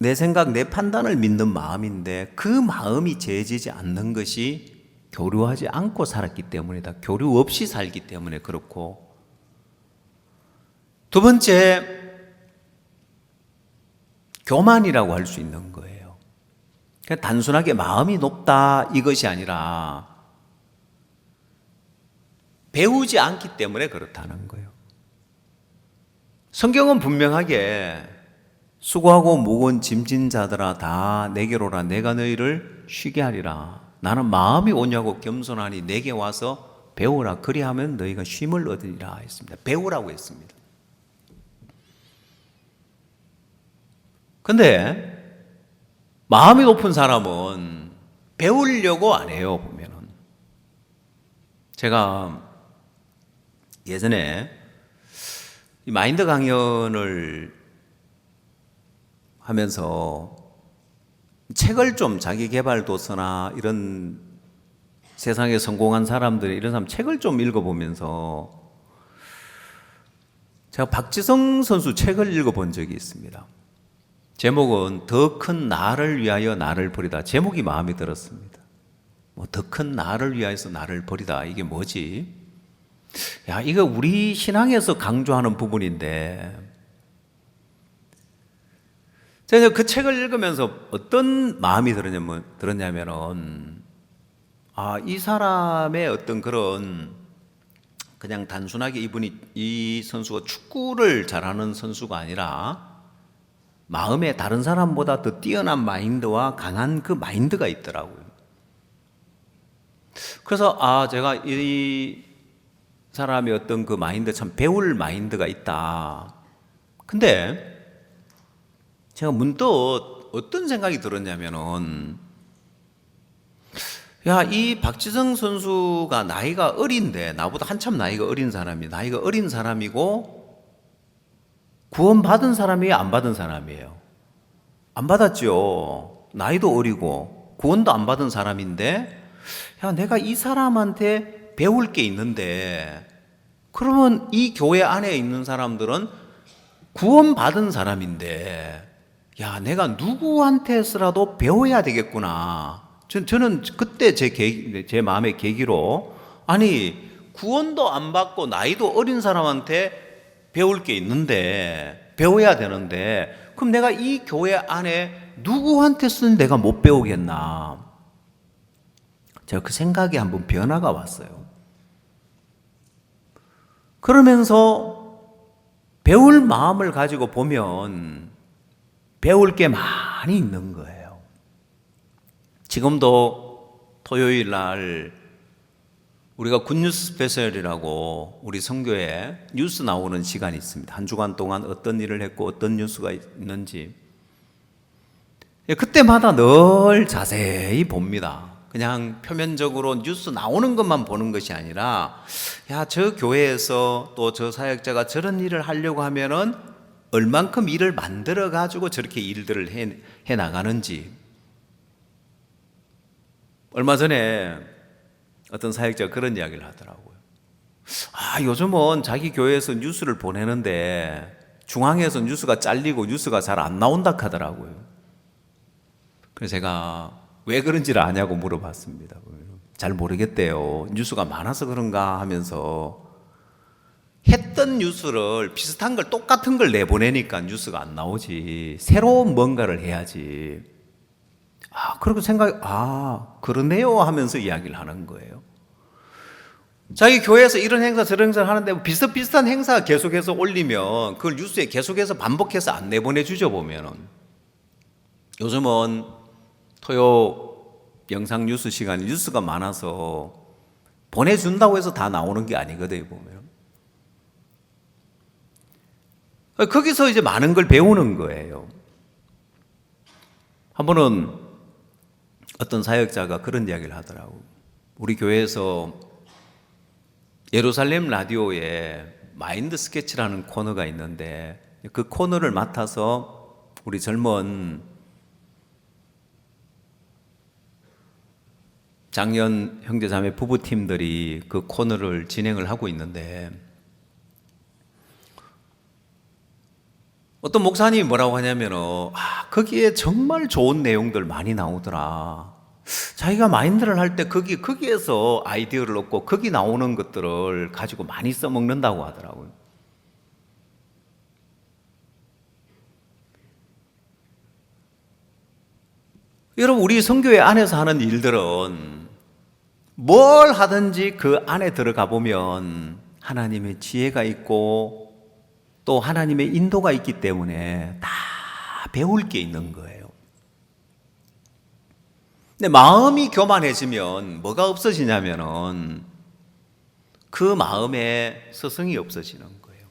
내 생각, 내 판단을 믿는 마음인데 그 마음이 재지지 않는 것이 교류하지 않고 살았기 때문이다. 교류 없이 살기 때문에 그렇고 두 번째 교만이라고 할 수 있는 거예요. 그러니까 단순하게 마음이 높다 이것이 아니라 배우지 않기 때문에 그렇다는 거예요. 성경은 분명하게 수고하고 무거운 짐진 자들아 다 내게로 오라 내가 너희를 쉬게 하리라. 나는 마음이 오냐고 겸손하니 내게 와서 배우라 그리하면 너희가 쉼을 얻으리라 했습니다. 배우라고 했습니다. 근데 마음이 높은 사람은 배우려고 안 해요. 보면은 제가 예전에 이 마인드 강연을 하면서 책을 좀 자기 개발 도서나 이런 세상에 성공한 사람들 이런 사람 책을 좀 읽어보면서 제가 박지성 선수 책을 읽어본 적이 있습니다. 제목은 더 큰 나를 위하여 나를 버리다. 제목이 마음에 들었습니다. 뭐 더 큰 나를 위하여서 나를 버리다. 이게 뭐지? 야, 이거 우리 신앙에서 강조하는 부분인데 제가 그 책을 읽으면서 어떤 마음이 들었냐면은 이 사람의 어떤 그런 그냥 단순하게 이 선수가 축구를 잘하는 선수가 아니라 마음에 다른 사람보다 더 뛰어난 마인드와 강한 그 마인드가 있더라고요. 그래서 제가 이 사람의 어떤 그 마인드 참 배울 마인드가 있다. 근데 제가 문득 어떤 생각이 들었냐면은 이 박지성 선수가 나이가 어린데 나보다 한참 나이가 어린 사람이고 구원받은 사람이에요? 안 받은 사람이에요? 안 받았죠. 나이도 어리고 구원도 안 받은 사람인데 내가 이 사람한테 배울 게 있는데 그러면 이 교회 안에 있는 사람들은 구원받은 사람인데 내가 누구한테서라도 배워야 되겠구나. 저는 그때 제 마음의 계기로 구원도 안 받고 나이도 어린 사람한테 배울 게 있는데 배워야 되는데 그럼 내가 이 교회 안에 누구한테서는 내가 못 배우겠나. 제가 그 생각에 한번 변화가 왔어요. 그러면서 배울 마음을 가지고 보면 배울 게 많이 있는 거예요. 지금도 토요일 날 우리가 굿뉴스 스페셜이라고 우리 선교에 뉴스 나오는 시간이 있습니다. 한 주간 동안 어떤 일을 했고 어떤 뉴스가 있는지 그때마다 늘 자세히 봅니다. 그냥 표면적으로 뉴스 나오는 것만 보는 것이 아니라 야, 저 교회에서 또 저 사역자가 저런 일을 하려고 하면은 얼만큼 일을 만들어 가지고 저렇게 일들을 해 나가는지. 얼마 전에 어떤 사역자가 그런 이야기를 하더라고요. 요즘은 자기 교회에서 뉴스를 보내는데 중앙에서 뉴스가 잘리고 뉴스가 잘 안 나온다 하더라고요. 그래서 제가 왜 그런지를 아냐고 물어봤습니다. 잘 모르겠대요. 뉴스가 많아서 그런가 하면서 했던 뉴스를 비슷한 걸 똑같은 걸 내보내니까 뉴스가 안 나오지. 새로운 뭔가를 해야지. 그러고 그러네요 하면서 이야기를 하는 거예요. 자기 교회에서 이런 행사 저런 행사를 하는데 비슷비슷한 행사 계속해서 올리면 그걸 뉴스에 계속해서 반복해서 안 내보내주죠. 보면은 요즘은 토요 영상 뉴스 시간에 뉴스가 많아서 보내준다고 해서 다 나오는 게 아니거든요. 보면 거기서 이제 많은 걸 배우는 거예요. 한 번은 어떤 사역자가 그런 이야기를 하더라고요. 우리 교회에서 예루살렘 라디오에 마인드 스케치라는 코너가 있는데 그 코너를 맡아서 우리 젊은 장년 형제자매 부부팀들이 그 코너를 진행을 하고 있는데 어떤 목사님이 뭐라고 하냐면은 거기에 정말 좋은 내용들 많이 나오더라. 자기가 마인드를 할 때 거기에서 아이디어를 얻고 거기 나오는 것들을 가지고 많이 써먹는다고 하더라고요. 여러분, 우리 선교회 안에서 하는 일들은 뭘 하든지 그 안에 들어가 보면 하나님의 지혜가 있고 또 하나님의 인도가 있기 때문에 다 배울 게 있는 거예요. 근데 마음이 교만해지면 뭐가 없어지냐면은 그 마음에 스승이 없어지는 거예요.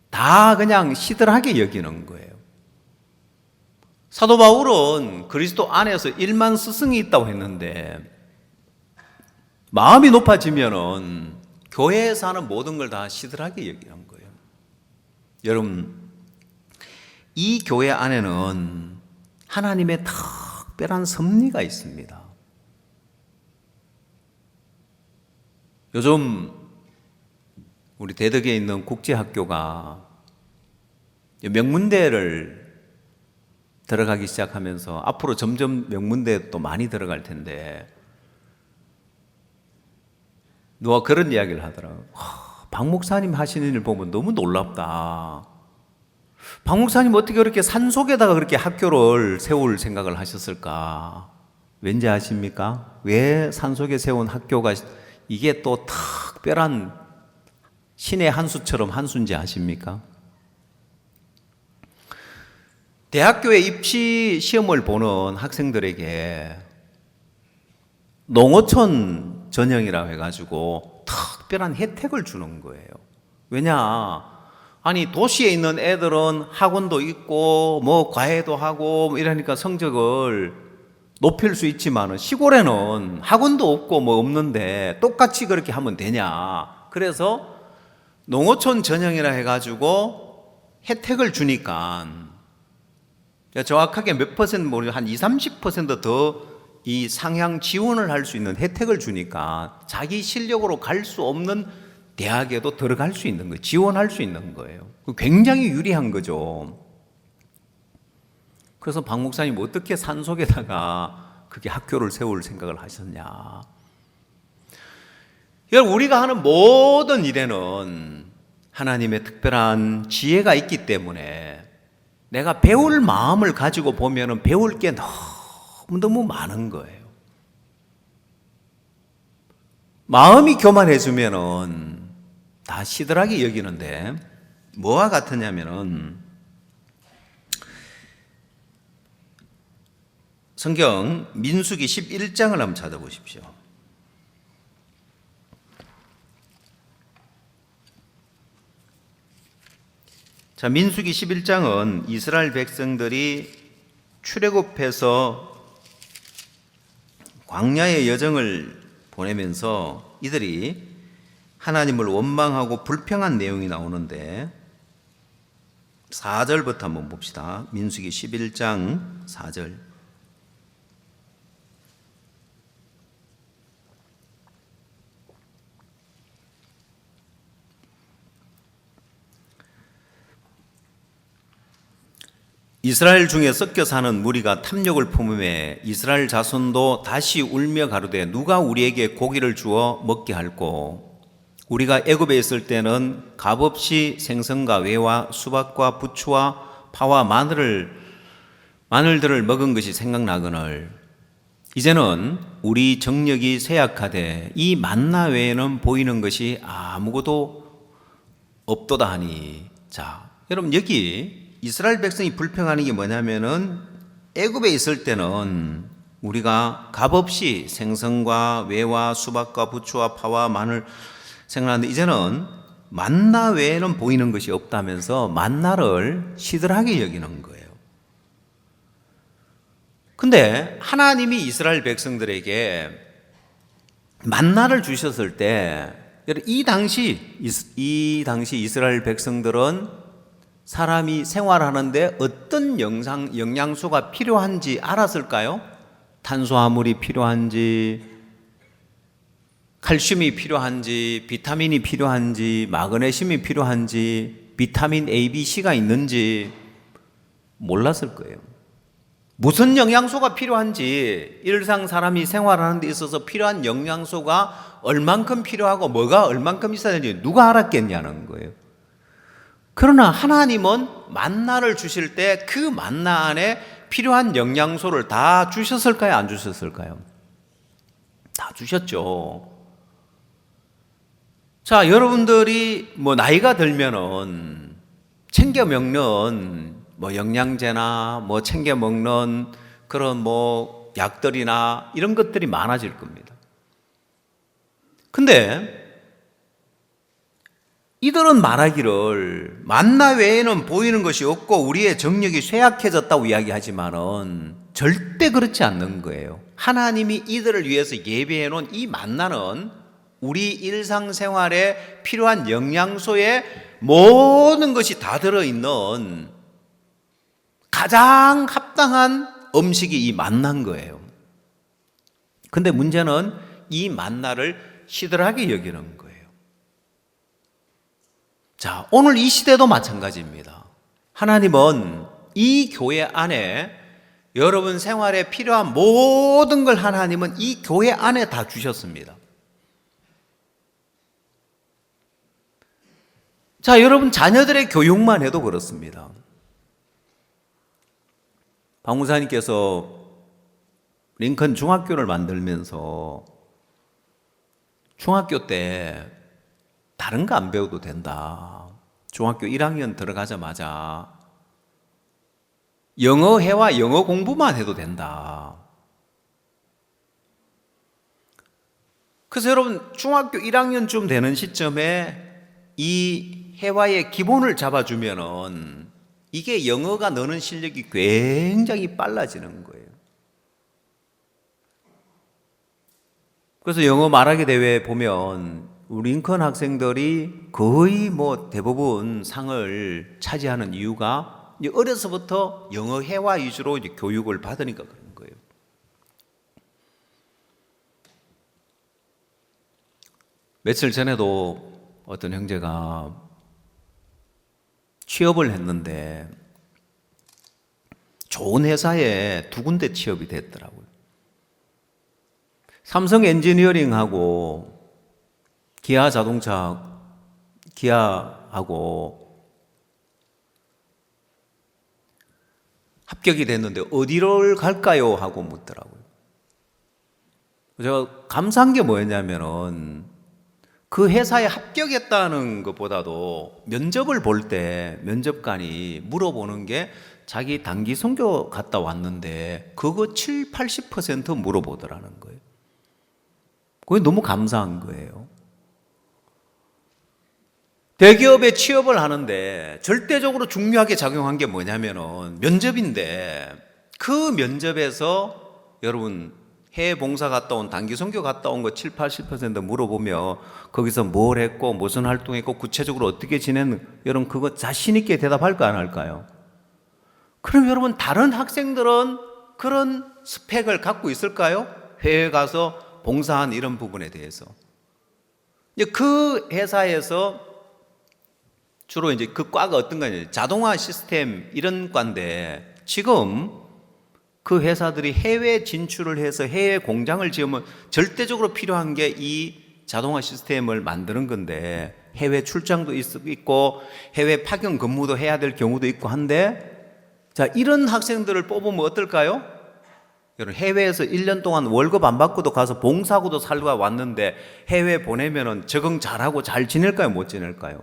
다 그냥 시들하게 여기는 거예요. 사도 바울은 그리스도 안에서 1만 스승이 있다고 했는데 마음이 높아지면은 교회에서 하는 모든 걸 다 시들하게 여기는 거예요. 여러분, 이 교회 안에는 하나님의 특별한 섭리가 있습니다. 요즘 우리 대덕에 있는 국제학교가 명문대를 들어가기 시작하면서 앞으로 점점 명문대에 또 많이 들어갈 텐데 누가 그런 이야기를 하더라고요. 박 목사님 하시는 일 보면 너무 놀랍다. 박 목사님 어떻게 그렇게 산속에다가 그렇게 학교를 세울 생각을 하셨을까? 왠지 아십니까? 왜 산속에 세운 학교가 이게 또 특별한 신의 한 수처럼 한 수인지 아십니까? 대학교에 입시 시험을 보는 학생들에게 농어촌 전형이라고 해가지고 특별한 혜택을 주는 거예요. 왜냐? 도시에 있는 애들은 학원도 있고 뭐 과외도 하고 이러니까 성적을 높일 수 있지만 시골에는 학원도 없고 뭐 없는데 똑같이 그렇게 하면 되냐? 그래서 농어촌 전형이라 해가지고 혜택을 주니까 정확하게 몇 퍼센트 모르겠는데 한 20, 30% 더 이 상향 지원을 할 수 있는 혜택을 주니까 자기 실력으로 갈 수 없는 대학에도 들어갈 수 있는 거예요. 지원할 수 있는 거예요. 굉장히 유리한 거죠. 그래서 박 목사님 어떻게 산속에다가 그게 학교를 세울 생각을 하셨냐. 여러분, 우리가 하는 모든 일에는 하나님의 특별한 지혜가 있기 때문에 내가 배울 마음을 가지고 보면 배울 게 너무 많은 거예요. 마음이 교만해지면 다 시들하게 여기는데 뭐와 같으냐면은 성경 민수기 11장을 한번 찾아보십시오. 자, 민수기 11장은 이스라엘 백성들이 출애굽해서 광야의 여정을 보내면서 이들이 하나님을 원망하고 불평한 내용이 나오는데 4절부터 한번 봅시다. 민수기 11장 4절. 이스라엘 중에 섞여 사는 무리가 탐욕을 품음에 이스라엘 자손도 다시 울며 가로되 누가 우리에게 고기를 주어 먹게 할꼬. 우리가 애굽에 있을 때는 값없이 생선과 외와 수박과 부추와 파와 마늘들을 먹은 것이 생각나거늘 이제는 우리 정력이 쇠약하되 이 만나 외에는 보이는 것이 아무것도 없도다 하니. 자, 여러분 여기 이스라엘 백성이 불평하는 게 뭐냐면은 애굽에 있을 때는 우리가 값없이 생선과 외와 수박과 부추와 파와 마늘 생각나는데 이제는 만나 외에는 보이는 것이 없다면서 만나를 시들하게 여기는 거예요. 근데 하나님이 이스라엘 백성들에게 만나를 주셨을 때 이 당시 이스라엘 백성들은 사람이 생활하는데 어떤 영양소가 필요한지 알았을까요? 탄수화물이 필요한지, 칼슘이 필요한지, 비타민이 필요한지, 마그네슘이 필요한지, 비타민 A, B, C가 있는지 몰랐을 거예요. 무슨 영양소가 필요한지, 일상 사람이 생활하는 데 있어서 필요한 영양소가 얼만큼 필요하고 뭐가 얼만큼 있어야 되는지 누가 알았겠냐는 거예요. 그러나 하나님은 만나를 주실 때 그 만나 안에 필요한 영양소를 다 주셨을까요? 안 주셨을까요? 다 주셨죠. 자, 여러분들이 나이가 들면은 챙겨 먹는 영양제나 챙겨 먹는 그런 약들이나 이런 것들이 많아질 겁니다. 근데 이들은 말하기를 만나 외에는 보이는 것이 없고 우리의 정력이 쇠약해졌다고 이야기하지만은 절대 그렇지 않는 거예요. 하나님이 이들을 위해서 예비해 놓은 이 만나는 우리 일상생활에 필요한 영양소의 모든 것이 다 들어있는 가장 합당한 음식이 이 만나인 거예요. 근데 문제는 이 만나를 시들하게 여기는 거예요. 자, 오늘 이 시대도 마찬가지입니다. 하나님은 이 교회 안에 여러분 생활에 필요한 모든 걸 하나님은 이 교회 안에 다 주셨습니다. 자, 여러분 자녀들의 교육만 해도 그렇습니다. 박 목사님께서 링컨 중학교를 만들면서 중학교 때 다른 거 안 배워도 된다. 중학교 1학년 들어가자마자 영어회화 영어 공부만 해도 된다. 그래서 여러분 중학교 1학년쯤 되는 시점에 이 회화의 기본을 잡아주면은 이게 영어가 느는 실력이 굉장히 빨라지는 거예요. 그래서 영어 말하기 대회 보면 우리 링컨 학생들이 거의 대부분 상을 차지하는 이유가 어려서부터 영어 회화 위주로 교육을 받으니까 그런 거예요. 며칠 전에도 어떤 형제가 취업을 했는데 좋은 회사에 2군데 취업이 됐더라고요. 삼성 엔지니어링하고 기아 자동차, 기아하고 합격이 됐는데 어디를 갈까요? 하고 묻더라고요. 제가 감사한 게 뭐였냐면은 그 회사에 합격했다는 것보다도 면접을 볼 때 면접관이 물어보는 게 자기 단기 선교 갔다 왔는데 그거 7, 80% 물어보더라는 거예요. 그게 너무 감사한 거예요. 대기업에 취업을 하는데 절대적으로 중요하게 작용한 게 뭐냐면은 면접인데, 그 면접에서 여러분 해외 봉사 갔다 온, 단기 선교 갔다 온 거 7, 80% 물어보며 거기서 뭘 했고 무슨 활동했고 구체적으로 어떻게 지냈는, 여러분 그거 자신 있게 대답할까 안 할까요? 그럼 여러분 다른 학생들은 그런 스펙을 갖고 있을까요? 해외 가서 봉사한 이런 부분에 대해서. 그 회사에서 주로 이제 그 과가 어떤 거냐, 자동화 시스템 이런 과인데, 지금 그 회사들이 해외 진출을 해서 해외 공장을 지으면 절대적으로 필요한 게 이 자동화 시스템을 만드는 건데, 해외 출장도 있고 해외 파견 근무도 해야 될 경우도 있고 한데, 자, 이런 학생들을 뽑으면 어떨까요? 여러분 해외에서 1년 동안 월급 안 받고도 가서 봉사하고도 살다가 왔는데 해외 보내면은 적응 잘하고 잘 지낼까요? 못 지낼까요?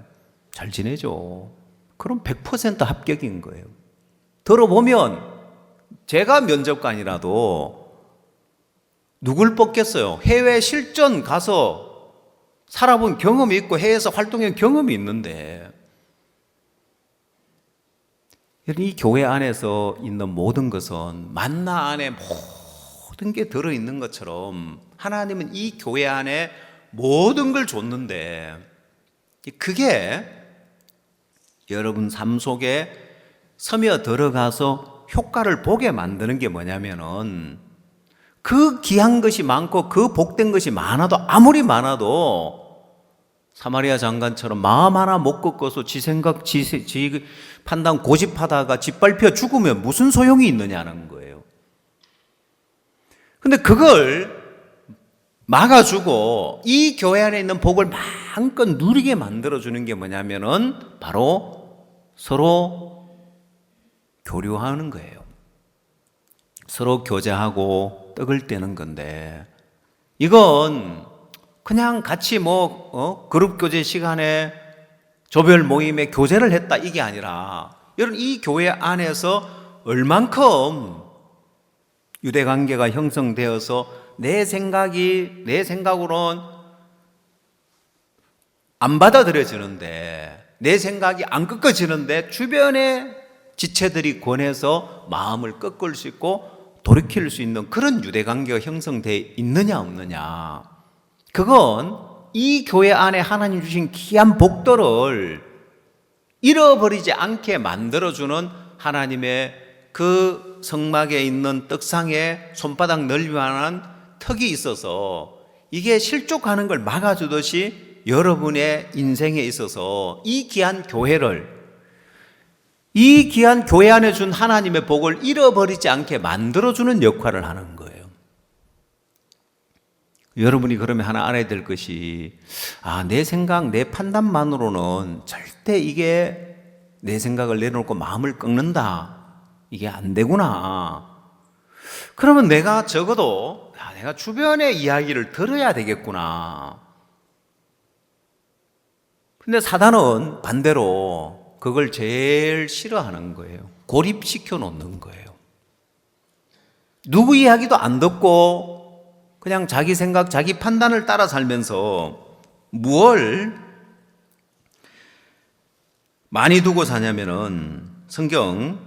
잘 지내죠. 그럼 100% 합격인 거예요. 들어보면 제가 면접관이라도 누굴 뽑겠어요? 해외 실전 가서 살아본 경험이 있고 해외에서 활동한 경험이 있는데, 이 교회 안에서 있는 모든 것은 만나 안에 모든 게 들어있는 것처럼 하나님은 이 교회 안에 모든 걸 줬는데, 그게 여러분 삶 속에 스며 들어가서 효과를 보게 만드는 게 뭐냐면은, 그 귀한 것이 많고 그 복된 것이 많아도, 아무리 많아도 사마리아 장관처럼 마음 하나 못 꺾어서 지 생각, 지 판단 고집하다가 짓밟혀 죽으면 무슨 소용이 있느냐는 거예요. 근데 그걸 막아주고 이 교회 안에 있는 복을 마음껏 누리게 만들어주는 게 뭐냐면은 바로 서로 교류하는 거예요. 서로 교제하고 떡을 떼는 건데, 이건 그냥 같이 그룹 교제 시간에 조별 모임에 교제를 했다 이게 아니라, 여러분 이 교회 안에서 얼만큼 유대 관계가 형성되어서 내 생각으로는 안 받아들여지는데, 내 생각이 안 꺾어지는데 주변의 지체들이 권해서 마음을 꺾을 수 있고 돌이킬 수 있는 그런 유대 관계가 형성되어 있느냐 없느냐, 그건 이 교회 안에 하나님 주신 귀한 복들을 잃어버리지 않게 만들어주는 하나님의 그 성막에 있는 떡상에 손바닥 넓이만한 턱이 있어서 이게 실족하는 걸 막아주듯이 여러분의 인생에 있어서 이 귀한 교회를, 이 귀한 교회 안에 준 하나님의 복을 잃어버리지 않게 만들어주는 역할을 하는 거예요. 여러분이 그러면 하나 알아야 될 것이, 내 생각, 내 판단만으로는 절대 이게 내 생각을 내려놓고 마음을 꺾는다, 이게 안 되구나. 그러면 내가 적어도 내가 주변의 이야기를 들어야 되겠구나. 근데 사단은 반대로 그걸 제일 싫어하는 거예요. 고립시켜 놓는 거예요. 누구 이야기도 안 듣고 그냥 자기 생각, 자기 판단을 따라 살면서 무엇을 많이 두고 사냐면은, 성경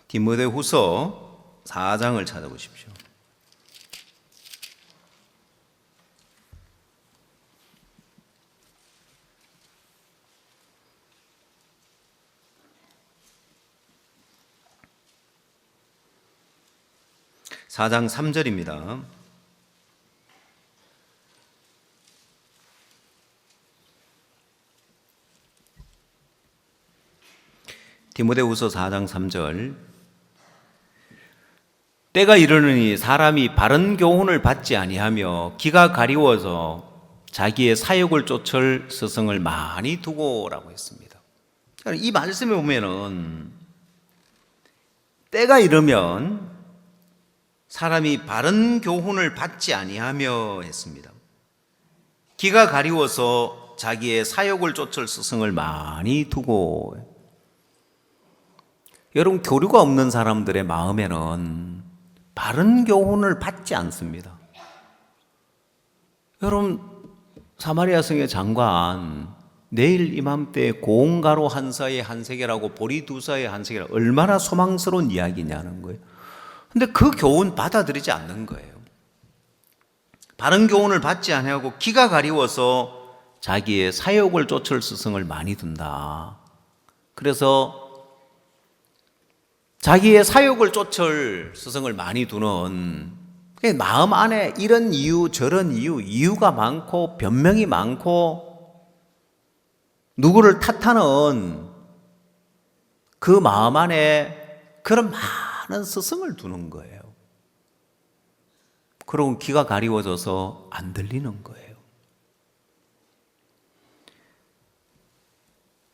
디모데후서 4장을 찾아보십시오. (4장) 3절입니다. 디모데후서 4장 3절. 때가 이르느니 사람이 바른 교훈을 받지 아니하며 기가 가리워서 자기의 사욕을 쫓을 스승을 많이 두고라고 했습니다. 이 말씀에 보면은 때가 이르면 사람이 바른 교훈을 받지 아니하며 했습니다. 기가 가리워서 자기의 사욕을 쫓을 스승을 많이 두고. 여러분, 교류가 없는 사람들의 마음에는 바른 교훈을 받지 않습니다. 여러분, 사마리아 성의 장관, 내일 이맘때 고운가루 한 사에 한 세계라고 보리 두 사에 한 세계라, 얼마나 소망스러운 이야기냐는 거예요. 근데 그 교훈 받아들이지 않는 거예요. 바른 교훈을 받지 아니하고 기가 가리워서 자기의 사욕을 쫓을 스승을 많이 둔다. 그래서 자기의 사욕을 쫓을 스승을 많이 두는, 마음 안에 이런 이유 저런 이유가 많고 변명이 많고 누구를 탓하는 그 마음 안에 그런 많은 스승을 두는 거예요. 그러고 귀가 가리워져서 안 들리는 거예요.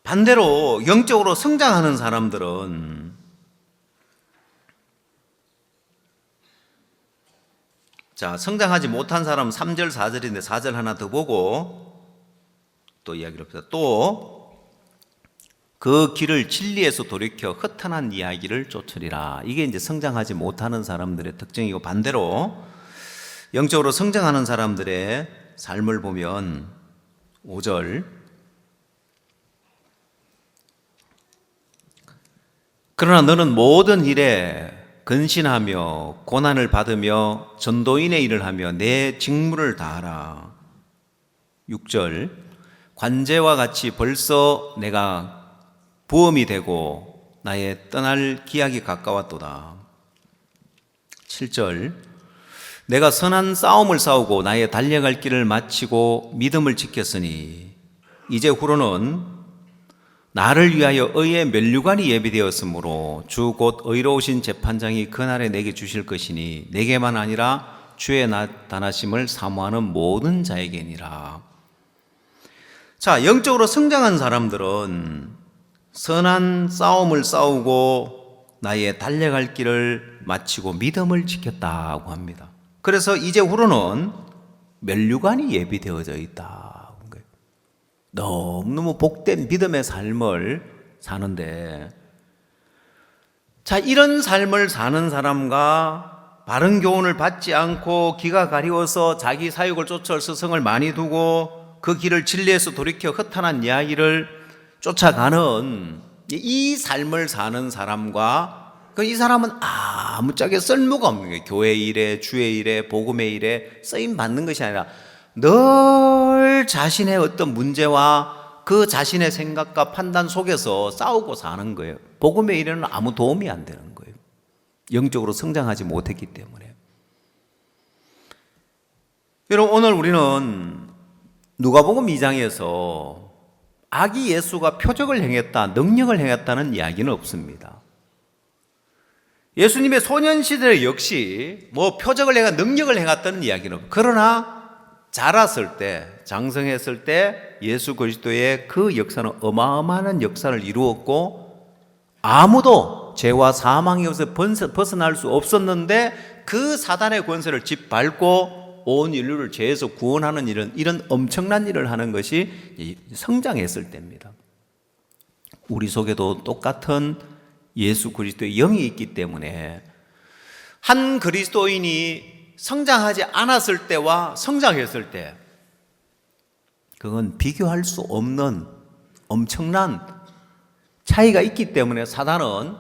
반대로 영적으로 성장하는 사람들은, 자, 성장하지 못한 사람은 3절 4절인데 4절 하나 더 보고 또 이야기를 합니다. 또 그 길을 진리에서 돌이켜 허탄한 이야기를 쫓으리라. 이게 이제 성장하지 못하는 사람들의 특징이고, 반대로 영적으로 성장하는 사람들의 삶을 보면 5절, 그러나 너는 모든 일에 근신하며 고난을 받으며 전도인의 일을 하며 내 직무를 다하라. 6절, 관제와 같이 벌써 내가 부엄이 되고 나의 떠날 기약이 가까웠도다. 7절, 내가 선한 싸움을 싸우고 나의 달려갈 길을 마치고 믿음을 지켰으니 이제 후로는 나를 위하여 의의 면류관이 예비되었으므로 주 곧 의로우신 재판장이 그날에 내게 주실 것이니 내게만 아니라 주의 나타나심을 사모하는 모든 자에게니라. 자, 영적으로 성장한 사람들은 선한 싸움을 싸우고 나의 달려갈 길을 마치고 믿음을 지켰다고 합니다. 그래서 이제 후로는 면류관이 예비되어져 있다. 너무너무 복된 믿음의 삶을 사는데, 자, 이런 삶을 사는 사람과 바른 교훈을 받지 않고 기가 가리워서 자기 사욕을 쫓을 스승을 많이 두고 그 길을 진리에서 돌이켜 허탄한 이야기를 쫓아가는 이 삶을 사는 사람과, 이 사람은 아무짝에 쓸모가 없는 거예요. 교회 일에, 주의 일에, 복음의 일에 쓰임 받는 것이 아니라 늘 자신의 어떤 문제와 그 자신의 생각과 판단 속에서 싸우고 사는 거예요. 복음의 일에는 아무 도움이 안 되는 거예요. 영적으로 성장하지 못했기 때문에. 여러분, 오늘 우리는 누가복음 2장에서 아기 예수가 표적을 행했다, 능력을 행했다는 이야기는 없습니다. 예수님의 소년 시대 역시 표적을 행한 능력을 행했다는 이야기는 없습니다. 그러나 자랐을 때, 장성했을 때 예수 그리스도의 그 역사는 어마어마한 역사를 이루었고, 아무도 죄와 사망의 것에서 벗어날 수 없었는데 그 사단의 권세를 짓밟고 온 인류를 죄에서 구원하는 이런 엄청난 일을 하는 것이 성장했을 때입니다. 우리 속에도 똑같은 예수 그리스도의 영이 있기 때문에 한 그리스도인이 성장하지 않았을 때와 성장했을 때, 그건 비교할 수 없는 엄청난 차이가 있기 때문에 사단은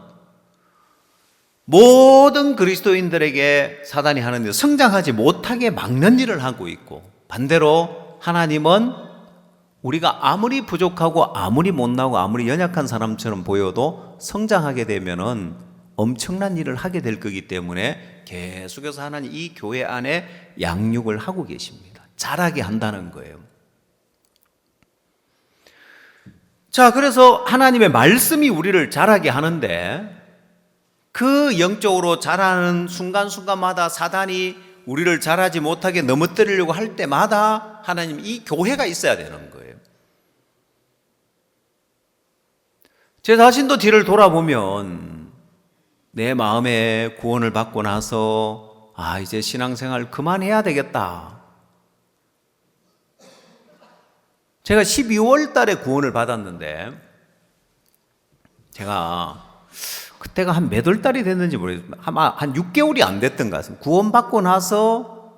모든 그리스도인들에게 사단이 하는 일, 성장하지 못하게 막는 일을 하고 있고, 반대로 하나님은 우리가 아무리 부족하고 아무리 못나고 아무리 연약한 사람처럼 보여도 성장하게 되면은 엄청난 일을 하게 될 거기 때문에 계속해서 하나님 이 교회 안에 양육을 하고 계십니다. 자라게 한다는 거예요. 자, 그래서 하나님의 말씀이 우리를 자라게 하는데, 그 영적으로 자라는 순간순간마다 사단이 우리를 자라지 못하게 넘어뜨리려고 할 때마다 하나님 이 교회가 있어야 되는 거예요. 제 자신도 뒤를 돌아보면 내 마음에 구원을 받고 나서 이제 신앙생활 그만해야 되겠다. 제가 12월 달에 구원을 받았는데, 제가 그때가 한 몇 월 달이 됐는지 모르겠어요. 아마 한 6개월이 안 됐던 것 같습니다. 구원받고 나서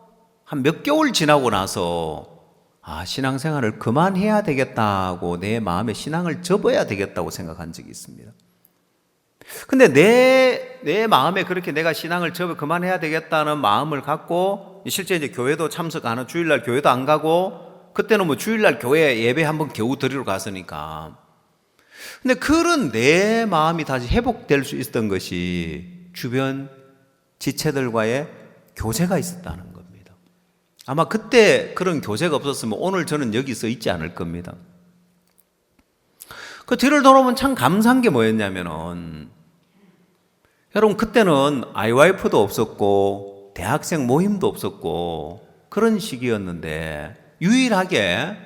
한 몇 개월 지나고 나서 신앙생활을 그만해야 되겠다고 내 마음에 신앙을 접어야 되겠다고 생각한 적이 있습니다. 근데 내 마음에 그렇게 내가 신앙을 접어 그만해야 되겠다는 마음을 갖고 실제 이제 교회도 참석 안 하고 주일날 교회도 안 가고 그때는 뭐 주일날 교회 예배 한번 겨우 드리러 갔으니까. 근데 그런 내 마음이 다시 회복될 수 있었던 것이 주변 지체들과의 교제가 있었다는 겁니다. 아마 그때 그런 교제가 없었으면 오늘 저는 여기서 있지 않을 겁니다. 그 뒤를 돌아보면 참 감사한 게 뭐였냐면은, 여러분 그때는 IYF도 없었고 대학생 모임도 없었고 그런 시기였는데 유일하게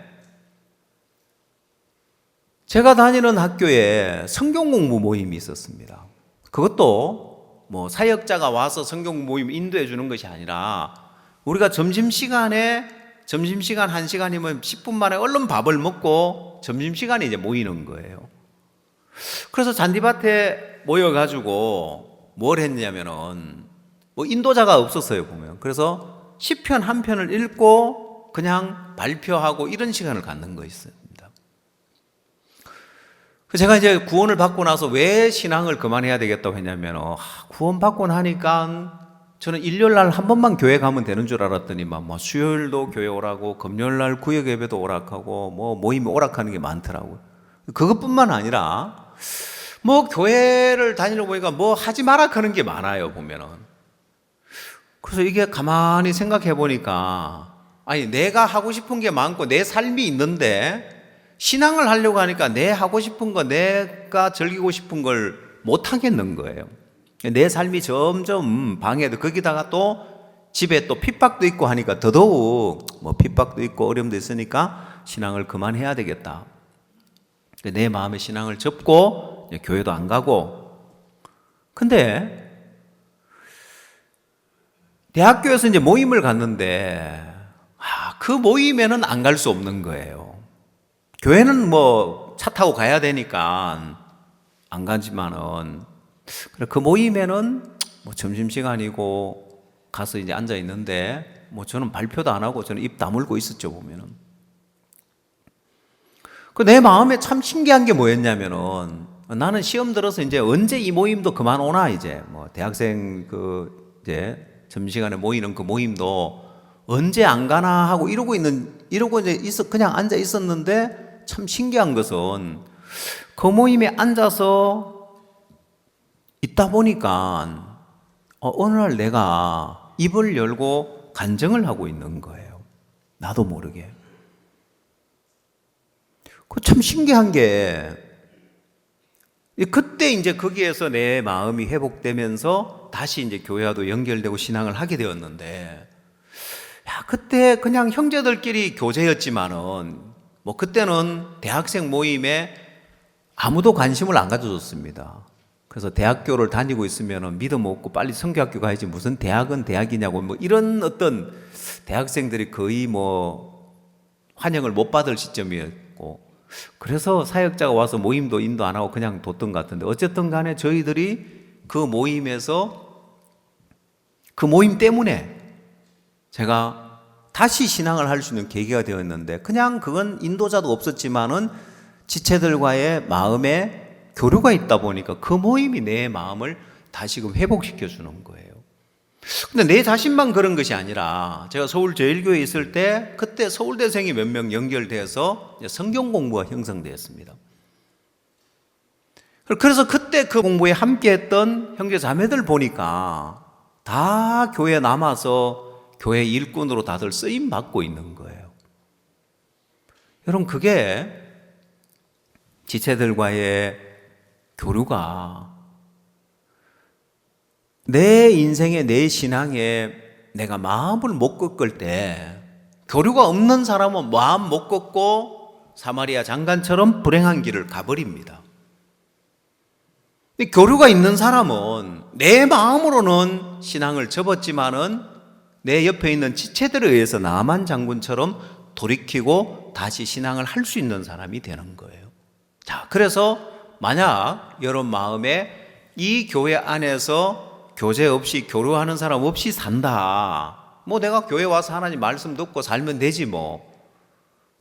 제가 다니는 학교에 성경 공부 모임이 있었습니다. 그것도 뭐 사역자가 와서 성경 공부 모임 인도해 주는 것이 아니라 우리가 점심시간 1시간이면 10분 만에 얼른 밥을 먹고 점심시간에 이제 모이는 거예요. 그래서 잔디밭에 모여가지고 뭘 했냐면은 뭐 인도자가 없었어요, 보면. 그래서 시편 한 편을 읽고 그냥 발표하고 이런 시간을 갖는 거였습니다. 제가 이제 구원을 받고 나서 왜 신앙을 그만해야 되겠다고 했냐면, 구원받고 나니까 저는 일요일날 한 번만 교회 가면 되는 줄 알았더니만 뭐 수요일도 교회 오라고, 금요일날 구역 예배도 오락하고 뭐 모임에 오락하는 게 많더라고요. 그것뿐만 아니라 뭐 교회를 다니러 보니까 뭐 하지 마라 하는 게 많아요, 보면은. 그래서 이게 가만히 생각해 보니까, 아니 내가 하고 싶은 게 많고 내 삶이 있는데 신앙을 하려고 하니까 내 하고 싶은 거, 내가 즐기고 싶은 걸 못 하겠는 거예요. 내 삶이 점점 방해돼. 거기다가 또 집에 또 핍박도 있고 하니까 더더욱 뭐 핍박도 있고 어려움도 있으니까 신앙을 그만해야 되겠다. 내 마음의 신앙을 접고 교회도 안 가고. 근데 대학교에서 이제 모임을 갔는데 그 모임에는 안 갈 수 없는 거예요. 교회는 뭐 차 타고 가야 되니까 안 가지만은 그 모임에는 뭐 점심시간이고 가서 이제 앉아 있는데 뭐 저는 발표도 안 하고 저는 입 다물고 있었죠, 보면은. 그 내 마음에 참 신기한 게 뭐였냐면은, 나는 시험 들어서 이제 언제 이 모임도 그만 오나, 이제 뭐 대학생 이제 점심시간에 모이는 그 모임도 언제 안 가나 하고 이러고 이제 그냥 앉아 있었는데, 참 신기한 것은 그 모임에 앉아서 있다 보니까 어느 날 내가 입을 열고 간증을 하고 있는 거예요. 나도 모르게. 그 참 신기한 게, 그때 이제 거기에서 내 마음이 회복되면서 다시 이제 교회와도 연결되고 신앙을 하게 되었는데, 그때 그냥 형제들끼리 교제였지만은 뭐 그때는 대학생 모임에 아무도 관심을 안 가져줬습니다. 그래서 대학교를 다니고 있으면 믿음 없고 빨리 성교학교 가야지 무슨 대학은 대학이냐고 뭐 이런 어떤 대학생들이 거의 뭐 환영을 못 받을 시점이었고, 그래서 사역자가 와서 모임도 인도 안 하고 그냥 뒀던 것 같은데, 어쨌든 간에 저희들이 그 모임에서 그 모임 때문에 제가 다시 신앙을 할 수 있는 계기가 되었는데, 그냥 그건 인도자도 없었지만은 지체들과의 마음에 교류가 있다 보니까 그 모임이 내 마음을 다시금 회복시켜 주는 거예요. 근데 내 자신만 그런 것이 아니라, 제가 서울제일교회에 있을 때 그때 서울대생이 몇 명 연결돼서 성경 공부가 형성되었습니다. 그래서 그때 그 공부에 함께했던 형제 자매들 보니까 다 교회에 남아서 교회 일꾼으로 다들 쓰임 받고 있는 거예요. 여러분, 그게 지체들과의 교류가 내 인생에, 내 신앙에 내가 마음을 못 꺾을 때, 교류가 없는 사람은 마음 못 꺾고 사마리아 장관처럼 불행한 길을 가버립니다. 교류가 있는 사람은 내 마음으로는 신앙을 접었지만은 내 옆에 있는 지체들에 의해서 나만 장군처럼 돌이키고 다시 신앙을 할 수 있는 사람이 되는 거예요. 자, 그래서 만약 여러분 마음에 이 교회 안에서 교제 없이 교류하는 사람 없이 산다. 뭐 내가 교회 와서 하나님 말씀 듣고 살면 되지 뭐.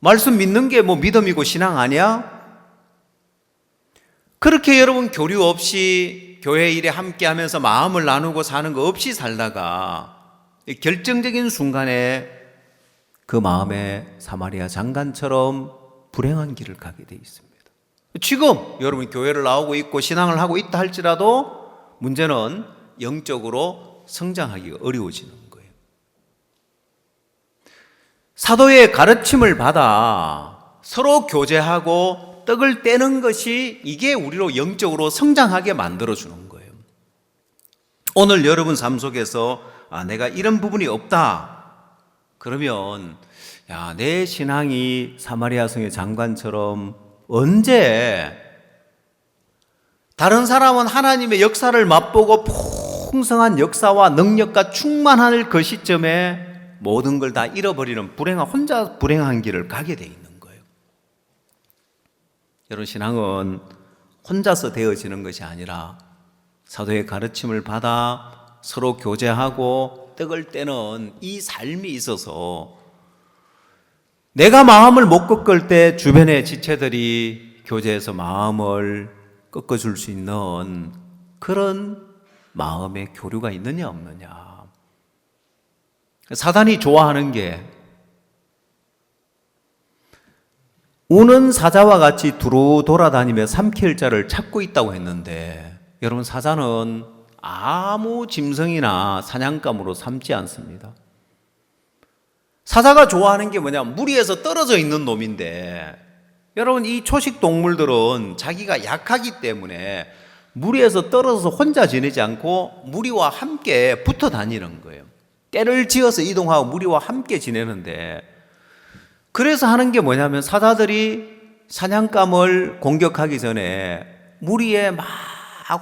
말씀 믿는 게 뭐 믿음이고 신앙 아니야? 그렇게 여러분 교류 없이 교회 일에 함께 하면서 마음을 나누고 사는 거 없이 살다가 결정적인 순간에 그 마음에 사마리아 장관처럼 불행한 길을 가게 돼 있습니다. 지금 여러분 교회를 나오고 있고 신앙을 하고 있다 할지라도 문제는 영적으로 성장하기가 어려워지는 거예요. 사도의 가르침을 받아 서로 교제하고 떡을 떼는 것이 이게 우리로 영적으로 성장하게 만들어주는 거예요. 오늘 여러분 삶 속에서 내가 이런 부분이 없다. 그러면 내 신앙이 사마리아 성의 장관처럼 언제 다른 사람은 하나님의 역사를 맛보고 풍성한 역사와 능력과 충만할 그 시점에 모든 걸 다 잃어버리는 혼자 불행한 길을 가게 돼 있는 거예요. 여러분 신앙은 혼자서 되어지는 것이 아니라 사도의 가르침을 받아 서로 교제하고 떡을 떼는 이 삶이 있어서 내가 마음을 못 꺾을 때 주변의 지체들이 교제해서 마음을 꺾어줄 수 있는 그런 마음의 교류가 있느냐 없느냐. 사단이 좋아하는 게 우는 사자와 같이 두루 돌아다니며 삼킬 자를 찾고 있다고 했는데 여러분 사자는 아무 짐승이나 사냥감으로 삼지 않습니다. 사자가 좋아하는 게 뭐냐? 무리에서 떨어져 있는 놈인데 여러분 이 초식 동물들은 자기가 약하기 때문에 무리에서 떨어져서 혼자 지내지 않고 무리와 함께 붙어 다니는 거예요. 떼를 지어서 이동하고 무리와 함께 지내는데 그래서 하는 게 뭐냐면 사자들이 사냥감을 공격하기 전에 무리에 막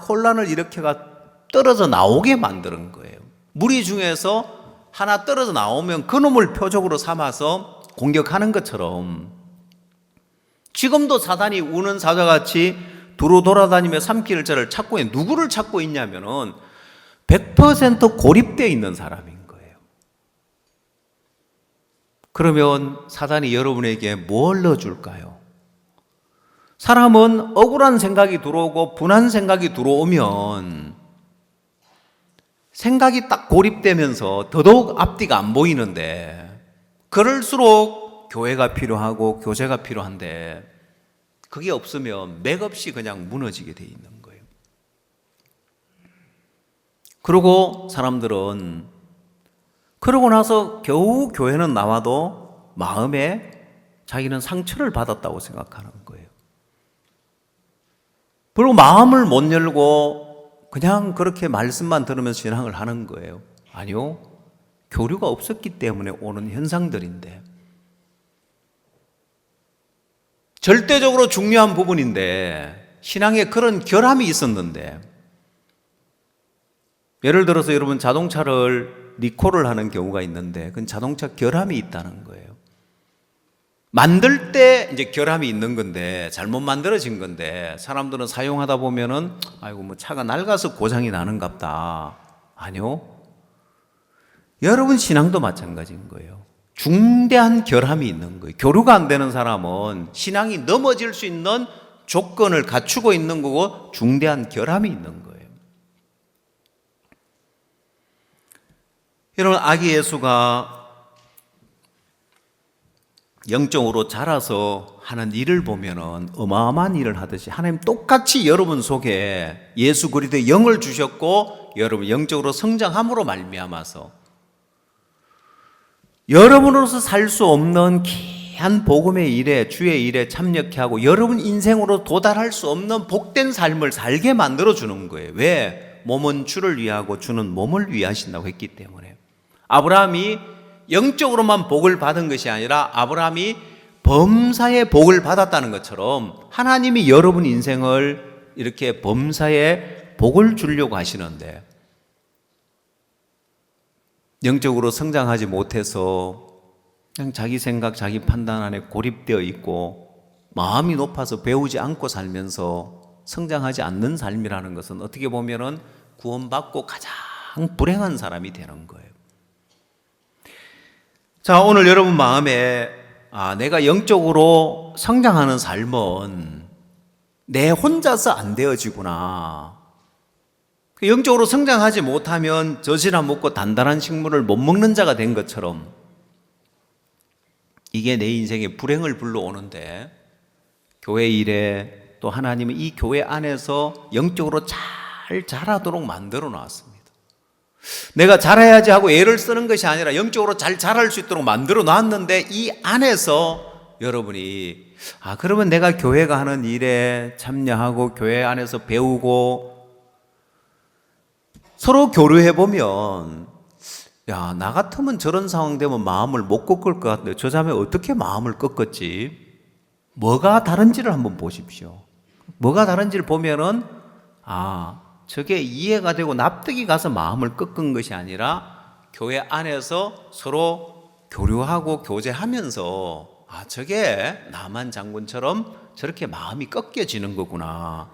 혼란을 일으켜가 떨어져 나오게 만드는 거예요. 무리 중에서 하나 떨어져 나오면 그놈을 표적으로 삼아서 공격하는 것처럼 지금도 사단이 우는 사자같이 두루 돌아다니며 삼킬 자를 찾고 있는 누구를 찾고 있냐면은 100% 고립되어 있는 사람인 거예요. 그러면 사단이 여러분에게 뭘 넣어줄까요? 사람은 억울한 생각이 들어오고 분한 생각이 들어오면 생각이 딱 고립되면서 더더욱 앞뒤가 안 보이는데 그럴수록 교회가 필요하고 교제가 필요한데 그게 없으면 맥없이 그냥 무너지게 돼 있는 거예요. 그리고 사람들은 그러고 나서 겨우 교회는 나와도 마음에 자기는 상처를 받았다고 생각하는 거예요. 그리고 마음을 못 열고 그냥 그렇게 말씀만 들으면서 신앙을 하는 거예요. 아니요. 교류가 없었기 때문에 오는 현상들인데 절대적으로 중요한 부분인데 신앙에 그런 결함이 있었는데 예를 들어서 여러분 자동차를 리콜을 하는 경우가 있는데 그건 자동차 결함이 있다는 거예요. 만들 때 이제 결함이 있는 건데 잘못 만들어진 건데 사람들은 사용하다 보면은 아이고 뭐 차가 낡아서 고장이 나는갑다. 아니요. 여러분 신앙도 마찬가지인 거예요. 중대한 결함이 있는 거예요. 교류가 안 되는 사람은 신앙이 넘어질 수 있는 조건을 갖추고 있는 거고 중대한 결함이 있는 거예요. 여러분 아기 예수가 영적으로 자라서 하는 일을 보면은 어마어마한 일을 하듯이 하나님 똑같이 여러분 속에 예수 그리스도의 영을 주셨고 여러분 영적으로 성장함으로 말미암아서 여러분으로서 살 수 없는 귀한 복음의 일에 주의 일에 참여케 하고 여러분 인생으로 도달할 수 없는 복된 삶을 살게 만들어주는 거예요. 왜? 몸은 주를 위하고 주는 몸을 위하신다고 했기 때문에 아브라함이 영적으로만 복을 받은 것이 아니라 아브라함이 범사의 복을 받았다는 것처럼 하나님이 여러분 인생을 이렇게 범사의 복을 주려고 하시는데 영적으로 성장하지 못해서 그냥 자기 생각, 자기 판단 안에 고립되어 있고 마음이 높아서 배우지 않고 살면서 성장하지 않는 삶이라는 것은 어떻게 보면은 구원받고 가장 불행한 사람이 되는 거예요. 자, 오늘 여러분 마음에 내가 영적으로 성장하는 삶은 내 혼자서 안 되어지구나. 영적으로 성장하지 못하면 젖이나 먹고 단단한 식물을 못 먹는 자가 된 것처럼 이게 내 인생에 불행을 불러오는데, 교회 일에 또 하나님은 이 교회 안에서 영적으로 잘 자라도록 만들어 놨습니다. 내가 잘해야지 하고 애를 쓰는 것이 아니라 영적으로 잘 자랄 수 있도록 만들어 놨는데, 이 안에서 여러분이 그러면 내가 교회가 하는 일에 참여하고 교회 안에서 배우고 서로 교류해 보면 나 같으면 저런 상황 되면 마음을 못 꺾을 것 같은데 저 자매 어떻게 마음을 꺾었지? 뭐가 다른지를 한번 보십시오. 뭐가 다른지를 보면은 저게 이해가 되고 납득이 가서 마음을 꺾은 것이 아니라 교회 안에서 서로 교류하고 교제하면서 저게 나만 장군처럼 저렇게 마음이 꺾여지는 거구나.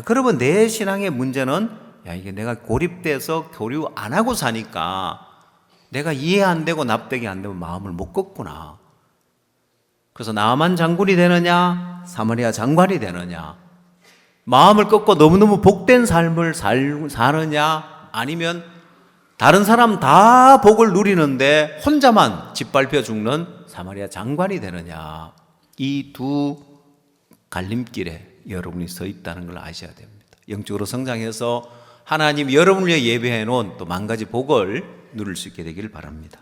그러면 내 신앙의 문제는 이게 내가 고립돼서 교류 안 하고 사니까 내가 이해 안 되고 납득이 안 되면 마음을 못 꺾구나. 그래서 나만 장군이 되느냐 사마리아 장관이 되느냐, 마음을 꺾고 너무너무 복된 삶을 사느냐, 아니면 다른 사람 다 복을 누리는데 혼자만 짓밟혀 죽는 사마리아 장관이 되느냐, 이 두 갈림길에 여러분이 서 있다는 걸 아셔야 됩니다. 영적으로 성장해서 하나님 여러분을 위해 예배해 놓은 또 만 가지 복을 누릴 수 있게 되기를 바랍니다.